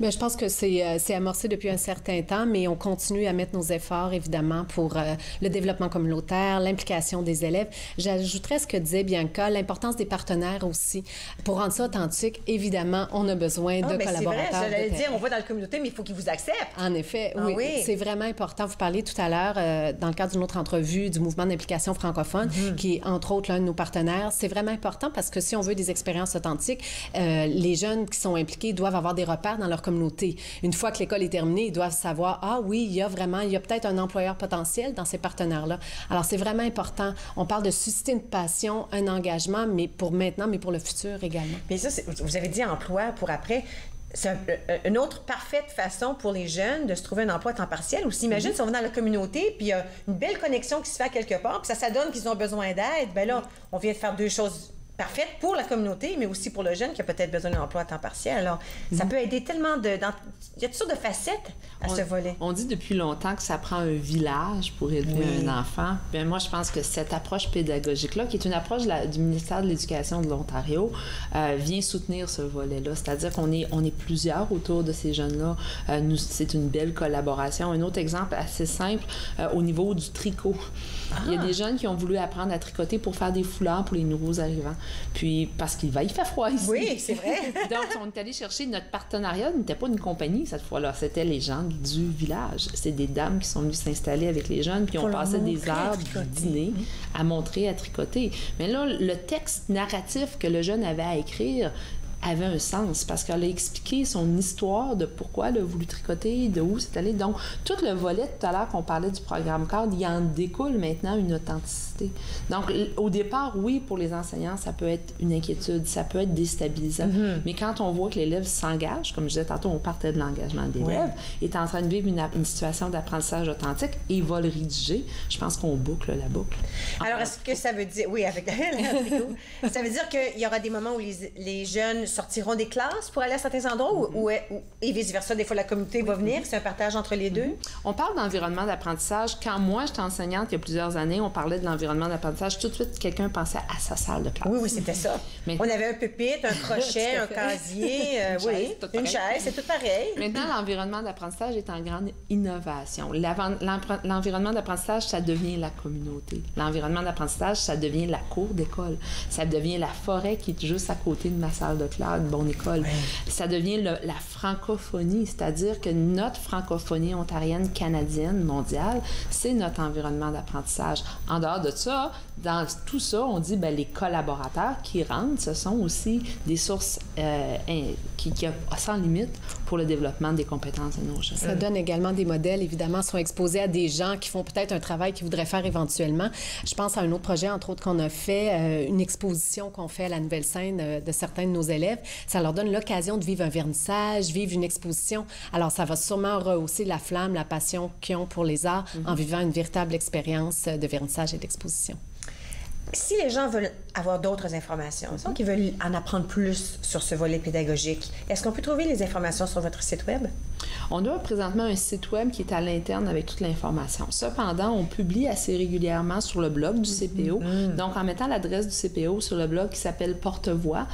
Bien, je pense que c'est amorcé depuis un certain temps, mais on continue à mettre nos efforts, évidemment, pour le développement communautaire, l'implication des élèves. J'ajouterais ce que disait Bianca, l'importance des partenaires aussi. Pour rendre ça authentique, évidemment, on a besoin de collaborateurs. C'est vrai, j'allais dire, on va dans la communauté, mais il faut qu'ils vous acceptent. En effet, oui. C'est vraiment important. Vous parliez tout à l'heure, dans le cadre d'une autre entrevue, du mouvement d'implication francophone, qui est, entre autres, l'un de nos partenaires. C'est vraiment important parce que si on veut des expériences authentiques, les jeunes qui sont impliqués doivent avoir des repères dans leur communauté. Une fois que l'école est terminée, ils doivent savoir, ah oui, il y a peut-être un employeur potentiel dans ces partenaires-là. Alors, c'est vraiment important. On parle de susciter une passion, un engagement, mais pour maintenant, mais pour le futur également. Mais ça, vous avez dit emploi pour après. C'est une autre parfaite façon pour les jeunes de se trouver un emploi à temps partiel. Ou s'imagine si on va dans la communauté, puis il y a une belle connexion qui se fait quelque part, puis ça donne qu'ils ont besoin d'aide, bien là, on vient de faire 2 choses parfaite pour la communauté, mais aussi pour le jeune qui a peut-être besoin d'un emploi à temps partiel. Alors, ça peut aider tellement il y a toutes sortes de facettes à ce volet. On dit depuis longtemps que ça prend un village pour élever un enfant. Bien, moi, je pense que cette approche pédagogique-là, qui est une approche du ministère de l'Éducation de l'Ontario, vient soutenir ce volet-là. C'est-à-dire qu'on est plusieurs autour de ces jeunes-là. C'est une belle collaboration. Un autre exemple assez simple, au niveau du tricot. Il y a des jeunes qui ont voulu apprendre à tricoter pour faire des foulards pour les nouveaux arrivants. Puis, parce qu'il fait froid ici. Oui, c'est vrai. Donc, on est allé chercher notre partenariat. N'était pas une compagnie cette fois-là. C'était les gens du village. C'est des dames qui sont venues s'installer avec les jeunes, puis on passait des heures du dîner à montrer à tricoter. Mais là, le texte narratif que le jeune avait à écrire avait un sens parce qu'elle a expliqué son histoire de pourquoi elle a voulu tricoter, de où c'est allé. Donc, tout le volet tout à l'heure qu'on parlait du programme cadre, il en découle maintenant une authenticité. Donc, au départ, oui, pour les enseignants, ça peut être une inquiétude, ça peut être déstabilisant. Mais quand on voit que l'élève s'engage, comme je disais tantôt, on partait de l'engagement de l'élève, est en train de vivre une situation d'apprentissage authentique et il va le rédiger, je pense qu'on boucle la boucle. Alors, est-ce que ça veut dire... Oui, avec ça veut dire qu'il y aura des moments où les jeunes sortiront des classes pour aller à certains endroits et vice-versa, des fois la communauté va venir, c'est un partage entre les deux? On parle d'environnement d'apprentissage. Quand moi, j'étais enseignante il y a plusieurs années, on parlait de l'environnement d'apprentissage. Tout de suite, quelqu'un pensait à sa salle de classe. Oui, c'était ça. Mais... On avait un pupitre, un crochet, un casier, une chaise, c'est tout pareil. Maintenant, l'environnement d'apprentissage est en grande innovation. L'environnement d'apprentissage, ça devient la communauté. L'environnement d'apprentissage, ça devient la cour d'école. Ça devient la forêt qui est juste à côté de ma salle de classe, de mon école. Ça devient la francophonie, c'est-à-dire que notre francophonie ontarienne, canadienne, mondiale, c'est notre environnement d'apprentissage. En dehors de ça, dans tout ça, on dit les collaborateurs qui rentrent, ce sont aussi des sources qui sans limite pour le développement des compétences de nos jeunes. Ça donne également des modèles, évidemment, sont exposés à des gens qui font peut-être un travail qu'ils voudraient faire éventuellement. Je pense à un autre projet, entre autres, qu'on a fait, une exposition qu'on fait à la Nouvelle-Scène de certains de nos élèves. Ça leur donne l'occasion de vivre un vernissage, vivre une exposition. Alors, ça va sûrement rehausser la flamme, la passion qu'ils ont pour les arts en vivant une véritable expérience de vernissage et d'exposition. Si les gens veulent avoir d'autres informations, qu'ils veulent en apprendre plus sur ce volet pédagogique, est-ce qu'on peut trouver les informations sur votre site Web? On a présentement un site Web qui est à l'interne avec toute l'information. Cependant, on publie assez régulièrement sur le blog du CPO. Donc, en mettant l'adresse du CPO sur le blog qui s'appelle Porte-Voix,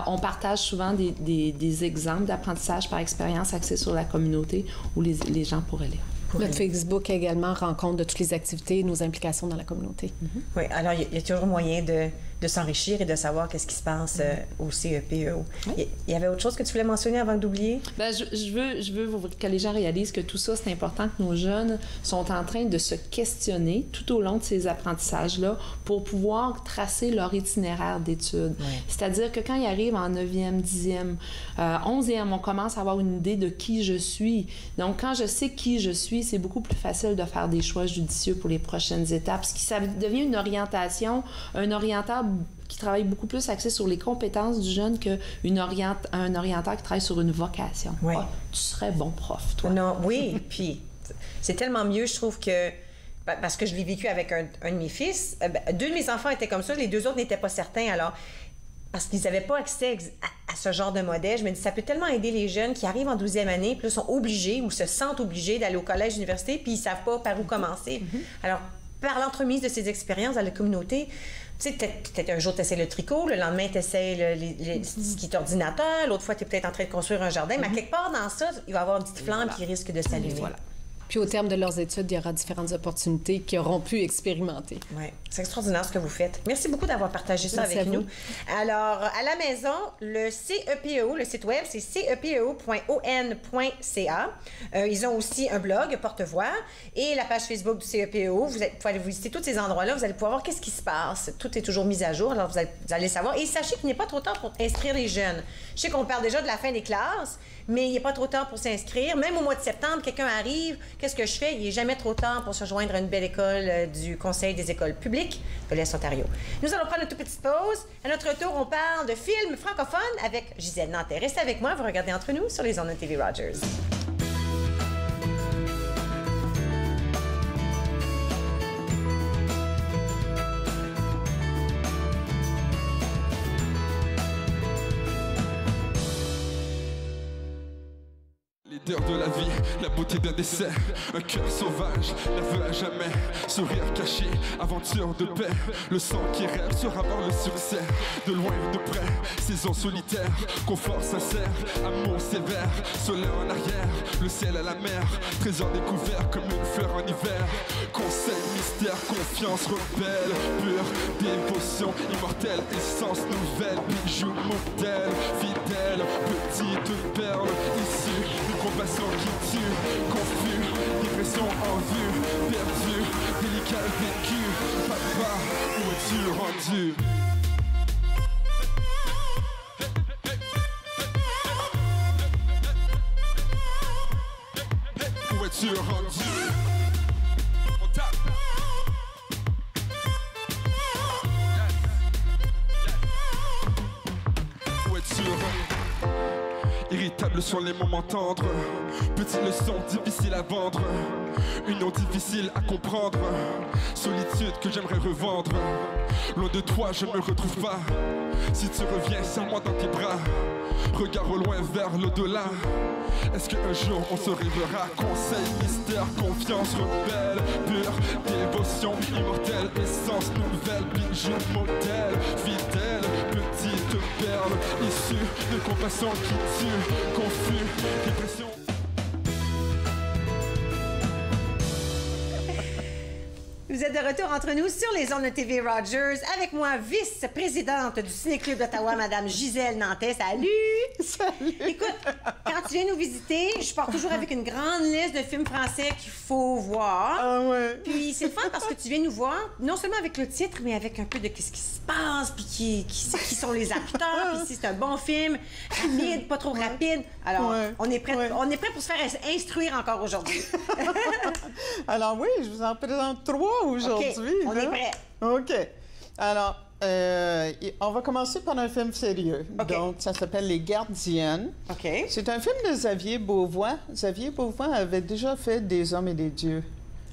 on partage souvent des exemples d'apprentissage par expérience axés sur la communauté où les gens pourraient lire. Notre Facebook également rend compte de toutes les activités, nos implications dans la communauté. Oui, alors il y a toujours moyen de s'enrichir et de savoir qu'est-ce qui se passe au CEPEO. Il y avait autre chose que tu voulais mentionner avant d'oublier? Je veux que les gens réalisent que tout ça, c'est important, que nos jeunes sont en train de se questionner tout au long de ces apprentissages-là pour pouvoir tracer leur itinéraire d'études. C'est-à-dire que quand ils arrivent en 9e, 10e, 11e, on commence à avoir une idée de qui je suis. Donc, quand je sais qui je suis, c'est beaucoup plus facile de faire des choix judicieux pour les prochaines étapes. Ça devient une orientation, un orienteur qui travaille beaucoup plus axé sur les compétences du jeune qu'un orienteur qui travaille sur une vocation. Tu serais bon prof, toi. Non, oui, puis c'est tellement mieux, je trouve, que... Parce que je l'ai vécu avec un de mes fils. 2 de mes enfants étaient comme ça, les 2 autres n'étaient pas certains, alors... Parce qu'ils n'avaient pas accès à ce genre de modèle. Je me dis, ça peut tellement aider les jeunes qui arrivent en 12e année, puis là, sont obligés ou se sentent obligés d'aller au collège, université, puis ils ne savent pas par où commencer. Alors, par l'entremise de ces expériences dans la communauté, tu sais, peut-être un jour, tu essaies le tricot, le lendemain, tu essaies ce qui est ordinateur, l'autre fois, tu es peut-être en train de construire un jardin, mais à quelque part dans ça, il va y avoir une petite flamme qui risque de s'allumer. Puis au terme de leurs études, il y aura différentes opportunités qu'ils auront pu expérimenter. Oui, c'est extraordinaire ce que vous faites. Merci beaucoup d'avoir partagé ça avec nous. Alors, à la maison, le CEPEO, le site web, c'est cepeo.on.ca. Ils ont aussi un blog, Porte-Voix, et la page Facebook du CEPEO. Vous pouvez aller visiter tous ces endroits-là, vous allez pouvoir voir qu'est-ce qui se passe. Tout est toujours mis à jour, alors vous allez savoir. Et sachez qu'il n'est pas trop tard pour inscrire les jeunes. Je sais qu'on parle déjà de la fin des classes, mais il n'est pas trop tard pour s'inscrire. Même au mois de septembre, quelqu'un arrive, qu'est-ce que je fais? Il n'est jamais trop tard pour se joindre à une belle école du Conseil des écoles publiques de l'Est Ontario. Nous allons prendre une toute petite pause. À notre retour, on parle de films francophones avec Gisèle Nantais. Restez avec moi, vous regardez Entre nous sur les ondes de TV Rogers. laideur de la vie, la beauté d'un décès, un cœur sauvage, l'aveu à jamais, sourire caché, aventure de paix, le sang qui rêve sera voir le succès, de loin de près, saison solitaire, confort sincère, amour sévère, soleil en arrière, le ciel à la mer, trésor découvert comme une fleur en hiver, conseil, mystère, confiance, rebelle, pure dévotion, immortelle, essence nouvelle, bijou, modèle, fidèle, petite perle, issue d'une compassion qui tue, confus, dépression en vue, perdu, délicat vécu, papa, où es-tu rendu? Où es-tu rendu? On tape. Où es-tu rendu? Irritable sur les moments tendres, petite leçon difficile à vendre, union difficile à comprendre, solitude que j'aimerais revendre. Loin de toi je me retrouve pas, si tu reviens serre-moi dans tes bras, regard au loin vers l'au-delà. Est-ce qu'un jour on se rêvera? Conseil, mystère, confiance, rebelle, pure dévotion, immortelle, essence nouvelle, bijou, modèle, fidèle, petite perle, issue de compassion qui tue, confus, dépression. Vous êtes de retour entre nous sur les ondes de TV Rogers. Avec moi, vice-présidente du Ciné-Club d'Ottawa, Madame Gisèle Nantais. Salut! Salut! Écoute, quand tu viens nous visiter, je pars toujours avec une grande liste de films français qu'il faut voir. Ah ouais? Puis c'est le fun parce que tu viens nous voir, non seulement avec le titre, mais avec un peu de qu'est-ce qui se passe, puis qui sont les acteurs, puis si c'est un bon film, rapide, pas trop rapide. Alors, on est prêt pour se faire instruire encore aujourd'hui. Alors oui, je vous en présente 3 aujourd'hui. Okay, on est prêt. OK. Alors, on va commencer par un film sérieux. Okay. Donc, ça s'appelle Les Gardiennes. OK. C'est un film de Xavier Beauvois. Xavier Beauvois avait déjà fait Des hommes et des dieux.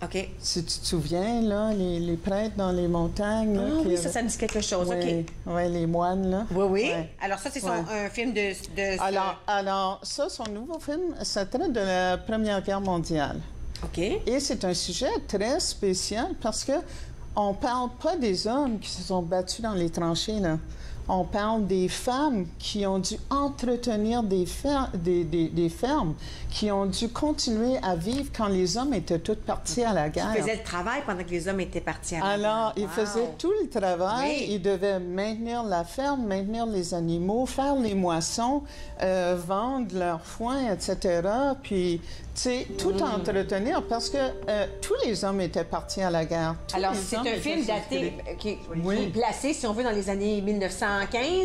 OK. Si tu te souviens, là, les prêtres dans les montagnes. Là, oui, ça me dit quelque chose. OK. Oui, les moines, là. Oui, oui. Ouais. Alors, ça, c'est un film de... Alors, ça, son nouveau film, ça traite de la Première Guerre mondiale. OK. Et c'est un sujet très spécial parce que on parle pas des hommes qui se sont battus dans les tranchées, là. On parle des femmes qui ont dû entretenir des fermes, qui ont dû continuer à vivre quand les hommes étaient tous partis à la guerre. Ils faisaient le travail pendant que les hommes étaient partis à la guerre. Alors, ils faisaient tout le travail. Oui. Ils devaient maintenir la ferme, maintenir les animaux, faire les moissons, vendre leur foin, etc. Puis, tu sais, tout entretenir parce que tous les hommes étaient partis à la guerre. Alors, c'est un film daté qui est placé, si on veut, dans les années 1915.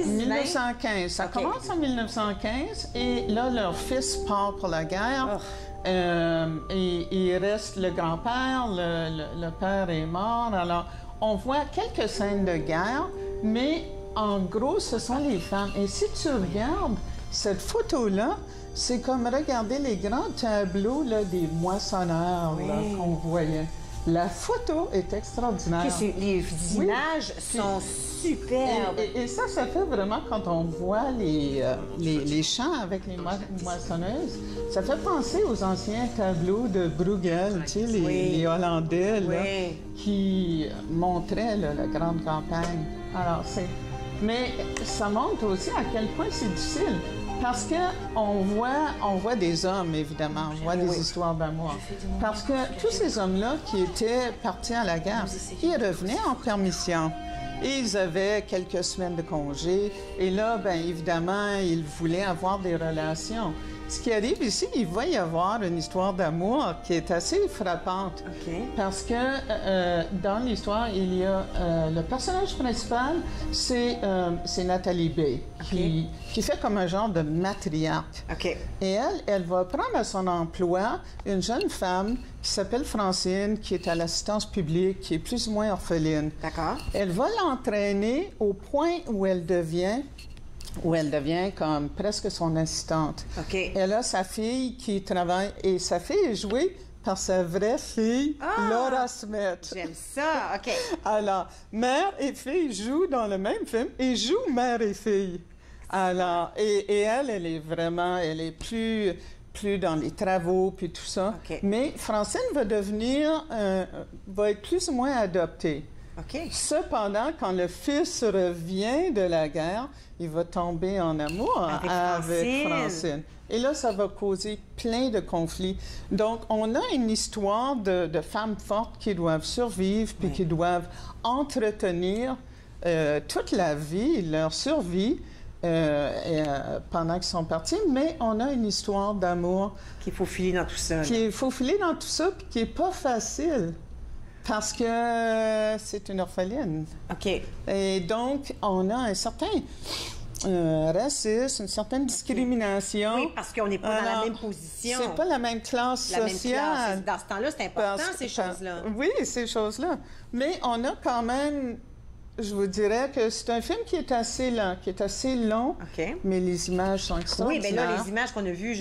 1915. Ça commence en 1915 et là, leur fils part pour la guerre. Et il reste le grand-père, le père est mort. Alors, on voit quelques scènes de guerre, mais en gros, ce sont les femmes. Et si tu regardes cette photo-là, c'est comme regarder les grands tableaux là, des moissonneurs qu'on voyait. La photo est extraordinaire. Les images sont superbes. Et ça fait vraiment, quand on voit les champs avec les moissonneuses, ça fait penser aux anciens tableaux de Bruegel, tu sais, les Hollandais, là, qui montraient là, la grande campagne. Alors, mais ça montre aussi à quel point c'est difficile. Parce qu'on voit des hommes, évidemment, on voit des histoires d'amour. Parce que tous ces hommes-là qui étaient partis à la guerre, ils revenaient en permission. Et ils avaient quelques semaines de congé. Et là, bien évidemment, ils voulaient avoir des relations. Ce qui arrive ici, il va y avoir une histoire d'amour qui est assez frappante. Parce que dans l'histoire, il y a le personnage principal, c'est Nathalie Baye, qui fait comme un genre de matriarche. Et elle va prendre à son emploi une jeune femme qui s'appelle Francine, qui est à l'assistance publique, qui est plus ou moins orpheline. Elle va l'entraîner au point où elle devient comme presque son assistante. Elle a sa fille qui travaille, et sa fille est jouée par sa vraie fille, Laura Smet. J'aime ça, OK. Alors, mère et fille jouent dans le même film et jouent mère et fille. Alors, et elle est vraiment, elle est plus plus dans les travaux, puis tout ça. Mais Francine va va être plus ou moins adoptée. Cependant, quand le fils revient de la guerre, il va tomber en amour avec Francine. Et là, ça va causer plein de conflits. Donc, on a une histoire de femmes fortes qui doivent survivre, puis qui doivent entretenir toute la vie, leur survie, pendant qu'ils sont partis, mais on a une histoire d'amour qui est faufilée dans tout ça. Qui est faufilée dans tout ça, puis qui n'est pas facile, parce que c'est une orpheline. Et donc, on a un certain racisme, une certaine discrimination. Oui, parce qu'on n'est pas dans la même position. C'est pas la même classe sociale. Dans ce temps-là, c'est important, ces choses-là. Oui, ces choses-là. Mais on a quand même... Je vous dirais que c'est un film qui est assez lent, qui est assez long, mais les images sont extraordinaires. Oui, mais là, les images qu'on a vues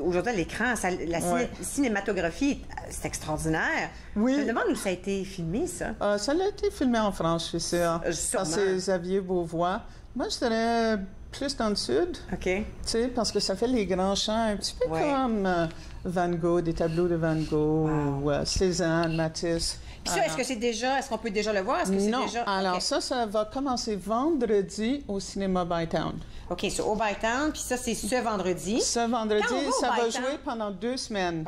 aujourd'hui à l'écran, la cinématographie, c'est extraordinaire. Oui. Je me demande où ça a été filmé, ça. Ça a été filmé en France, je suis sûre. Par Xavier Beauvois. Moi, je dirais plus dans le sud. Tu sais, parce que ça fait les grands champs, un petit peu comme Van Gogh, des tableaux de Van Gogh, ou Cézanne, Matisse. Puis ça, est-ce qu'on peut déjà le voir? Non. Alors ça va commencer vendredi au cinéma Bytown. OK, au Bytown, puis ça, c'est ce vendredi. Ce vendredi, ça va jouer pendant 2 semaines.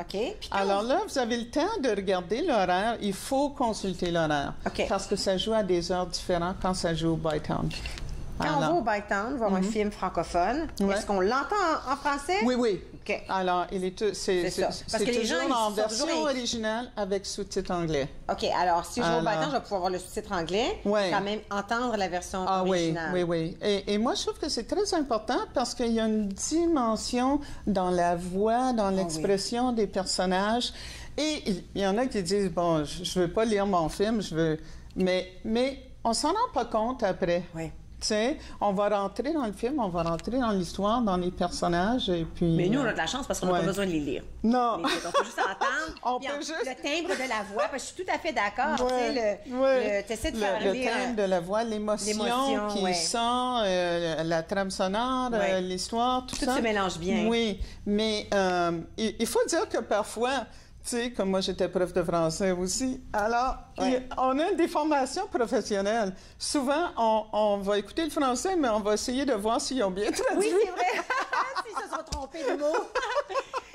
Alors là, vous avez le temps de regarder l'horaire. Il faut consulter l'horaire. Parce que ça joue à des heures différentes quand ça joue au Bytown. Quand on va au Bytown voir un film francophone, est-ce qu'on l'entend en français? Oui, oui. Alors, c'est toujours en version originale avec sous-titres anglais. OK, alors si je vais au Bytown, je vais pouvoir voir le sous-titre anglais, quand même entendre la version originale. Oui, oui, oui. Et moi, je trouve que c'est très important parce qu'il y a une dimension dans la voix, dans l'expression des personnages. Et il y en a qui disent, bon, je ne veux pas lire mon film, mais on s'en rend pas compte après. Tu sais, on va rentrer dans le film, on va rentrer dans l'histoire, dans les personnages, et puis... Mais nous, on a de la chance parce qu'on n'a pas besoin de les lire. Non! On peut juste entendre. Le timbre de la voix, parce que je suis tout à fait d'accord. Tu essaies de faire le timbre de la voix, l'émotion qui sent, la trame sonore, l'histoire, tout ça. Tout se mélange bien. Oui, mais il faut dire que parfois... Tu sais, comme moi, j'étais prof de français aussi. Alors, on a des formations professionnelles. Souvent, on va écouter le français, mais on va essayer de voir s'ils ont bien traduit. Oui, c'est vrai. S'ils se sont trompés de mots.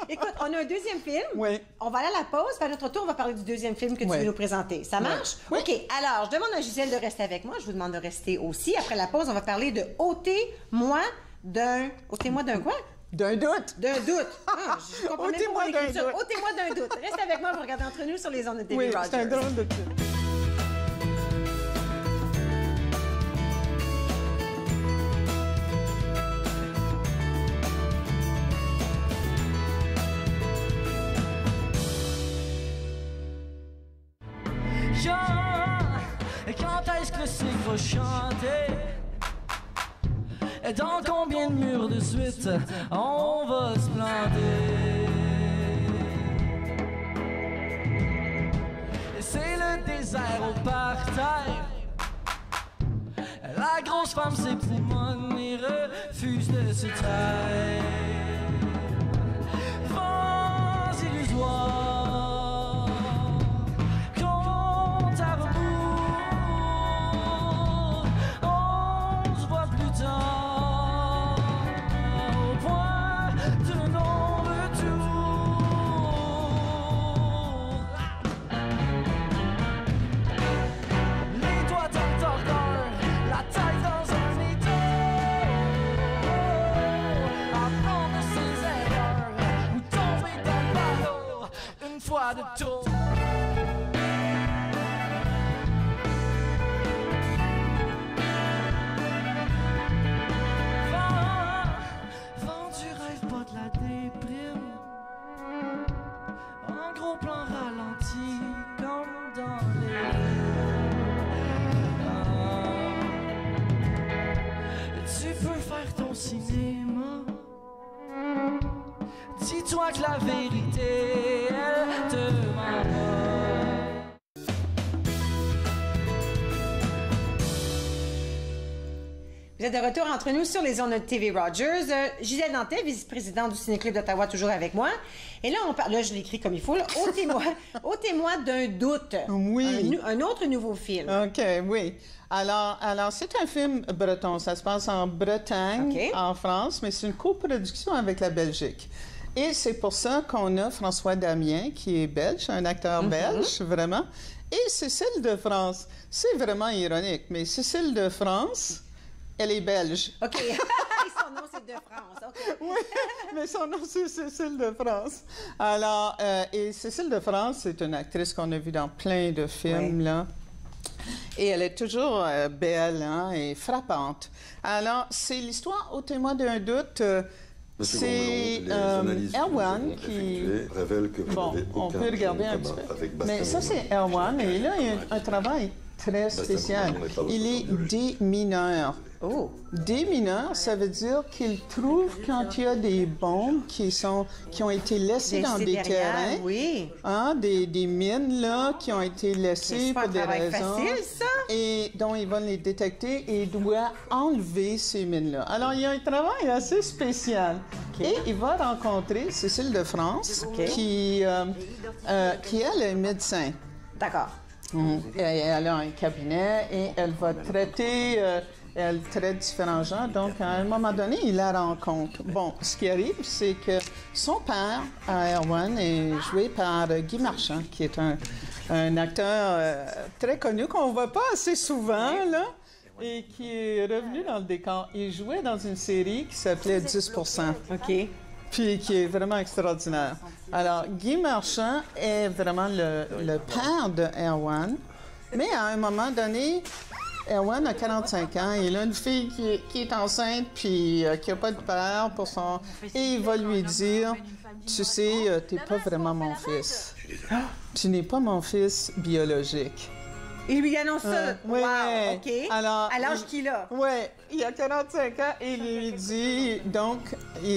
Écoute, on a un deuxième film. Oui. On va aller à la pause, puis à notre tour, on va parler du deuxième film que tu veux nous présenter. Ça marche? Oui. OK. Alors, je demande à Gisèle de rester avec moi. Je vous demande de rester aussi. Après la pause, on va parler de Ôtez-moi d'un quoi? D'un doute. D'un doute. Je comprends même pas l'écriture. Ôtez-moi d'un doute. Reste avec moi, on va regarder entre nous sur les ondes de TV Rogers. Oui, c'est un drôle de titre. Quand est-ce que le cycle va chanter? Dans combien de murs de suite on va se planter? C'est le désert au parterre. La grosse femme s'époumonne et refuse de se taire. Vents illusoires, compte à rebours, on se voit plus tard. De trop. Vent du rêve, pas de la déprime. En gros plan ralenti, comme dans les tu peux faire ton cinéma. Dis-toi que la vérité, elle te ment. Vous Vous êtes de retour entre nous sur les ondes de TV Rogers. Gisèle Nantais, vice-présidente du Ciné-Club d'Ottawa, toujours avec moi. Et là, on parle, là, je l'écris comme il faut, là. Ôtez-moi d'un doute. Oui. Un autre nouveau film. OK, oui. Alors c'est un film breton. Ça se passe en Bretagne, en France, mais c'est une coproduction avec la Belgique. Et c'est pour ça qu'on a François Damien, qui est belge, un acteur belge, vraiment. Et Cécile de France. C'est vraiment ironique, mais Cécile de France, elle est belge. OK. Son nom, c'est de France. OK. Oui, mais son nom, c'est Cécile de France. Alors, et Cécile de France, c'est une actrice qu'on a vue dans plein de films, là. Et elle est toujours belle, hein, et frappante. Alors, c'est l'histoire, ôtez-moi d'un doute... c'est Erwan qui révèle que vous n'avez on peut regarder un petit peu. Mais ça, c'est Erwan, et là, il y a un travail très spécial. Il est démineur. Oh! Démineur, ça veut dire qu'il trouve quand il y a des bombes qui ont été laissées dans des terrains. Oui. Hein, des mines, là, qui ont été laissées pour des raisons. Facile, ça? Et donc, il va les détecter et il doit enlever ces mines-là. Alors, il y a un travail assez spécial. Et il va rencontrer Cécile de France, qui, elle, est médecin. D'accord. Elle a un cabinet et elle va traiter... elle traite différents gens. Donc, à un moment donné, il la rencontre. Bon, ce qui arrive, c'est que son père, Erwan, est joué par Guy Marchand, qui est un acteur très connu qu'on ne voit pas assez souvent, là, et qui est revenu dans le décor. Il jouait dans une série qui s'appelait 10%. OK. Puis qui est vraiment extraordinaire. Alors, Guy Marchand est vraiment le père de Erwan, mais à un moment donné, Erwan a 45 ans, il a une fille qui est enceinte puis qui n'a pas de père pour son... Et il va lui dire, tu sais, tu n'es pas vraiment mon fils. Tu n'es pas mon fils biologique. Il lui annonce ça? Oui, wow, OK. Alors, à l'âge qu'il a? Oui, il a 45 ans et il lui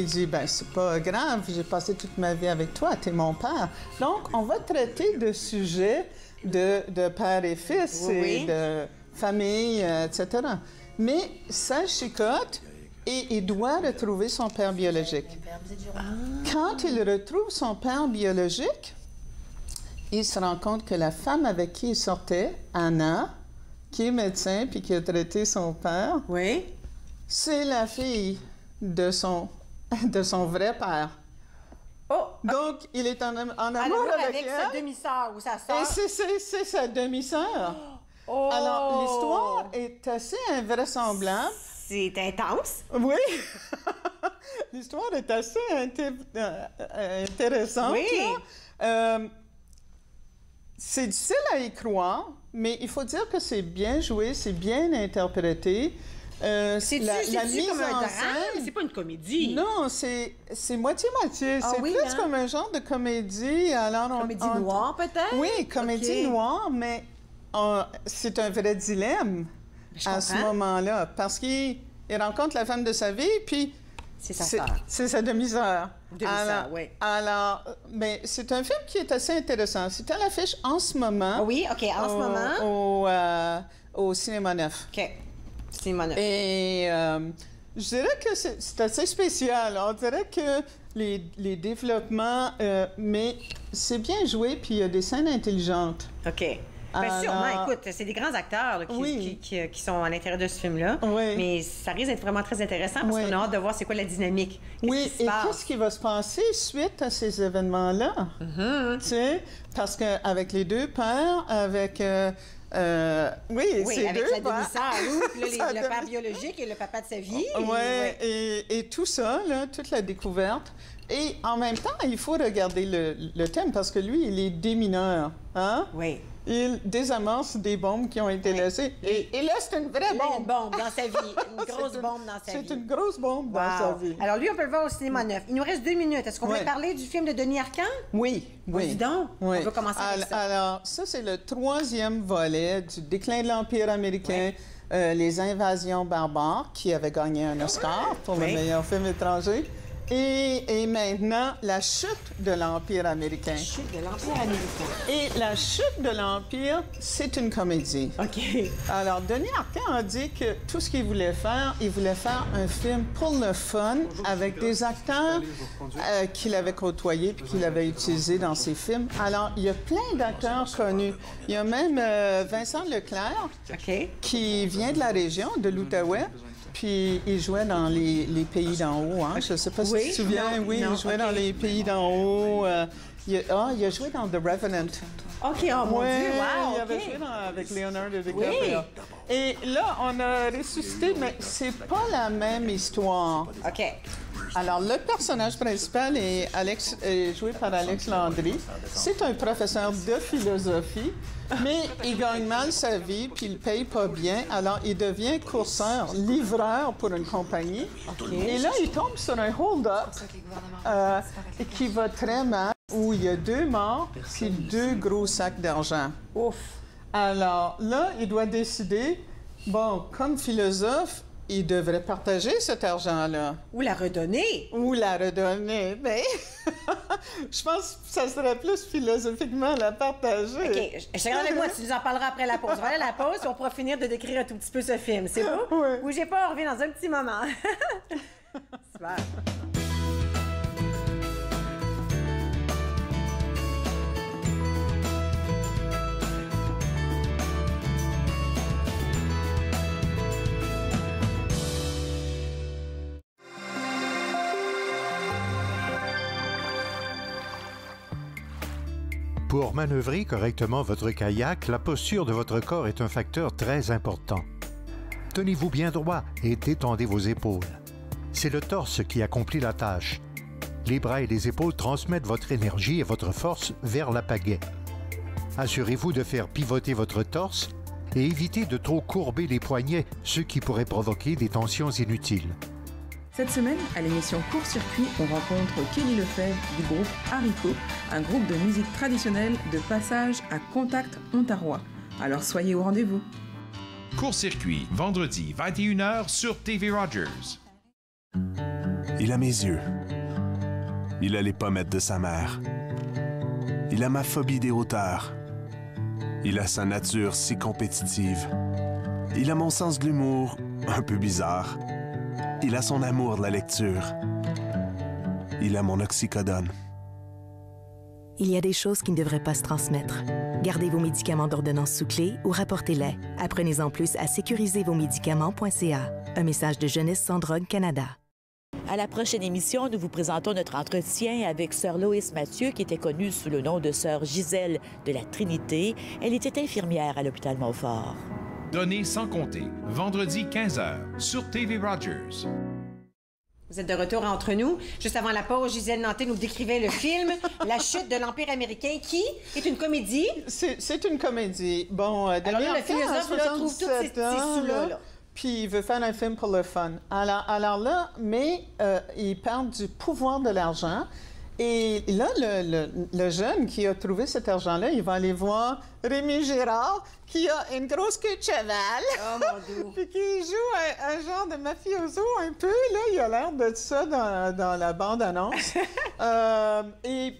dit, ben c'est pas grave, j'ai passé toute ma vie avec toi, t'es mon père. Donc, on va traiter de sujets de père et fils et de famille, etc. Mais ça chicote et il doit retrouver son père biologique. Quand il retrouve son père biologique, il se rend compte que la femme avec qui il sortait, Anna, qui est médecin puis qui a traité son père, c'est la fille de son vrai père. Oh! Donc, il est en amour avec elle. Sa demi-sœur ou sa sœur. Et c'est sa demi-sœur. Oh! Alors, l'histoire est assez invraisemblable. C'est intense. Oui. L'histoire est assez intéressante. Oui. C'est difficile à y croire, mais il faut dire que c'est bien joué, c'est bien interprété. C'est comme un drame? C'est pas une comédie. Non, c'est moitié-moitié. C'est plus comme un genre de comédie. Alors, comédie noire, peut-être? Oui, comédie noire, mais c'est un vrai dilemme à ce moment-là. Parce qu'il rencontre la femme de sa vie, puis c'est sa sœur. C'est sa demi-sœur. Demi-sœur, oui. Alors, mais c'est un film qui est assez intéressant. C'est à l'affiche en ce moment. Oui, OK, en ce moment. Au Cinéma Neuf. OK. Cinéma Neuf. Et je dirais que c'est assez spécial. On dirait que les développements, mais c'est bien joué, puis il y a des scènes intelligentes. OK. Bien, sûrement, écoute, c'est des grands acteurs là, qui sont à l'intérieur de ce film-là. Oui. Mais ça risque d'être vraiment très intéressant parce qu'on a hâte de voir c'est quoi la dynamique. Qu'est-ce qui va se passer suite à ces événements-là? Tu sais, parce qu'avec les deux pères, avec... avec la demi-sœur, le père biologique et le papa de sa vie. Et tout ça, là, toute la découverte. Et en même temps, il faut regarder le thème parce que lui, il est démineur. Hein? Oui. Il désamorce des bombes qui ont été laissées. Et là, c'est une vraie bombe. Une bombe dans sa vie. Une grosse bombe dans sa vie. C'est une grosse bombe dans sa vie. Alors lui, on peut le voir au Cinéma Neuf. Il nous reste 2 minutes. Est-ce qu'on peut parler du film de Denis Arcand? Oui. Dis donc. On va commencer avec ça. Alors, ça, c'est le 3e volet du déclin de l'Empire américain, Les Invasions barbares, qui avait gagné un Oscar pour le meilleur film étranger. Et maintenant, la chute de l'Empire américain. La chute de l'Empire américain. Et la chute de l'Empire, c'est une comédie. OK. Alors, Denis Arcand a dit que tout ce qu'il voulait faire, il voulait faire un film pour le fun avec des acteurs qu'il avait côtoyés et qu'il avait utilisés dans ses films. Alors, il y a plein d'acteurs connus. Il y a même Vincent Leclerc, qui vient de la région, de l'Outaouais. Puis il jouait dans les pays d'en haut, hein? Je ne sais pas si tu te souviens. Oui, il jouait dans les pays d'en haut. Il a joué dans The Revenant. OK, oh mon Dieu, wow! Il avait joué avec Leonardo DiCaprio. Et là, on a ressuscité, mais c'est pas la même histoire. OK. Alors, le personnage principal est joué par Alex Landry. C'est un professeur de philosophie, mais il gagne mal sa vie, puis il paye pas bien. Alors, il devient courseur, livreur pour une compagnie. Et là, il tombe sur un hold-up qui va très mal, où il y a 2 morts, puis 2 gros sacs d'argent. Ouf! Alors, là, il doit décider, bon, comme philosophe, il devrait partager cet argent-là. Ou la redonner. Ou la redonner. Mais je pense que ça serait plus philosophiquement la partager. OK. Je regarde avec moi, tu nous en parleras après la pause. On va aller à la pause et on pourra finir de décrire un tout petit peu ce film. C'est beau? Oui. Bougez pas, on revient dans un petit moment. Super. Pour manœuvrer correctement votre kayak, la posture de votre corps est un facteur très important. Tenez-vous bien droit et détendez vos épaules. C'est le torse qui accomplit la tâche. Les bras et les épaules transmettent votre énergie et votre force vers la pagaie. Assurez-vous de faire pivoter votre torse et évitez de trop courber les poignets, ce qui pourrait provoquer des tensions inutiles. Cette semaine, à l'émission Court-Circuit, on rencontre Kelly Lefebvre du groupe Haricot, un groupe de musique traditionnelle de passage à Contact ontarois. Alors soyez au rendez-vous. Court-Circuit, vendredi 21h sur TV Rogers. Il a mes yeux. Il a les pommettes de sa mère. Il a ma phobie des hauteurs. Il a sa nature si compétitive. Il a mon sens de l'humour un peu bizarre. Il a son amour de la lecture. Il a mon oxycodone. Il y a des choses qui ne devraient pas se transmettre. Gardez vos médicaments d'ordonnance sous clé ou rapportez-les. Apprenez-en plus à sécurisezvosmédicaments.ca. Un message de Jeunesse sans drogue Canada. À la prochaine émission, nous vous présentons notre entretien avec Sœur Loïs Mathieu, qui était connue sous le nom de Sœur Gisèle de la Trinité. Elle était infirmière à l'hôpital Montfort. Données sans compter, vendredi 15h sur TV Rogers. Vous êtes de retour entre nous. Juste avant la pause, Gisèle Nanté nous décrivait le film La chute de l'Empire américain, qui est une comédie. C'est une comédie. Bon, alors là, le philosophe là, trouve tous ces sous-là. Puis il veut faire un film pour le fun. Alors là, mais il parle du pouvoir de l'argent. Et là, le jeune qui a trouvé cet argent-là, il va aller voir Rémi Girard, qui a une grosse queue de cheval. Oh, mon Dieu! Puis qui joue un genre de mafioso un peu. Là, il a l'air de ça dans la bande-annonce. Et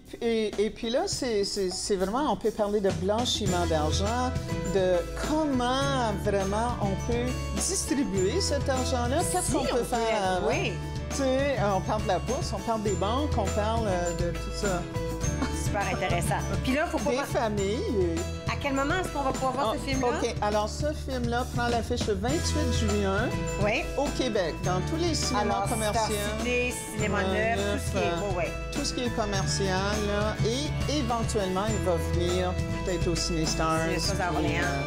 puis là, c'est vraiment, on peut parler de blanchiment d'argent, de comment vraiment on peut distribuer cet argent-là. Qu'est-ce qu'on peut faire? Oui. Tu sais, on parle de la bourse, on parle des banques, on parle de tout ça. Super intéressant. Puis là, il faut pas... Des familles. À quel moment est-ce qu'on va pouvoir voir ce film-là? OK. Alors, ce film-là prend l'affiche le 28 juin au Québec, dans tous les cinémas commerciaux. Cité, Cinéma Neuf, tout ce qui est... Tout ce qui est commercial, là. Et éventuellement, il va venir peut-être au Ciné-Stars. Ciné-Stars à Orléans.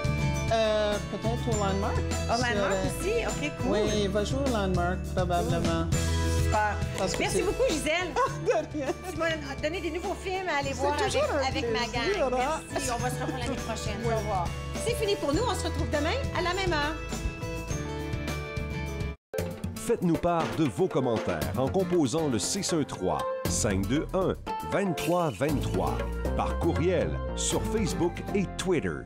Peut-être au Landmark. Au Landmark aussi? OK, cool. Oui, il va jouer au Landmark, probablement. Super. Merci beaucoup, Gisèle. De rien. Tu m'as donné des nouveaux films à aller voir avec ma gang. Merci. On va se revoir l'année prochaine. Au revoir. C'est fini pour nous. On se retrouve demain à la même heure. Faites-nous part de vos commentaires en composant le 613-521-2323 par courriel sur Facebook et Twitter.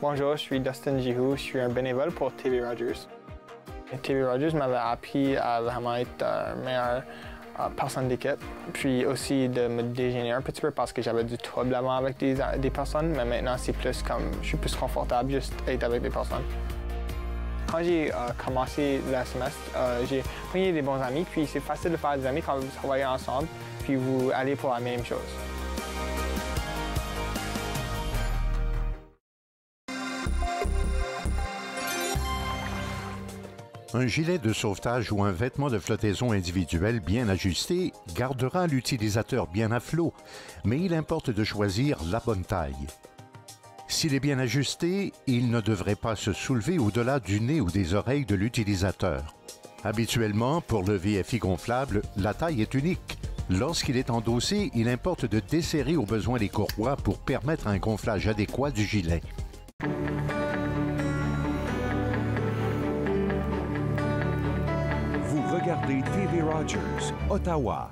Bonjour, je suis Dustin Jihu, je suis un bénévole pour TV Rogers. TV Rogers m'avait appris à vraiment être meilleure personne d'équipe, puis aussi de me déjeuner un petit peu parce que j'avais du trouble avant avec des personnes, mais maintenant c'est plus comme, je suis plus confortable juste être avec des personnes. Quand j'ai commencé le semestre, j'ai pris des bons amis, puis c'est facile de faire des amis quand vous travaillez ensemble, puis vous allez pour la même chose. Un gilet de sauvetage ou un vêtement de flottaison individuel bien ajusté gardera l'utilisateur bien à flot, mais il importe de choisir la bonne taille. S'il est bien ajusté, il ne devrait pas se soulever au-delà du nez ou des oreilles de l'utilisateur. Habituellement, pour le VFI gonflable, la taille est unique. Lorsqu'il est endossé, il importe de desserrer au besoin les courroies pour permettre un gonflage adéquat du gilet. Regardez TV Rogers, Ottawa.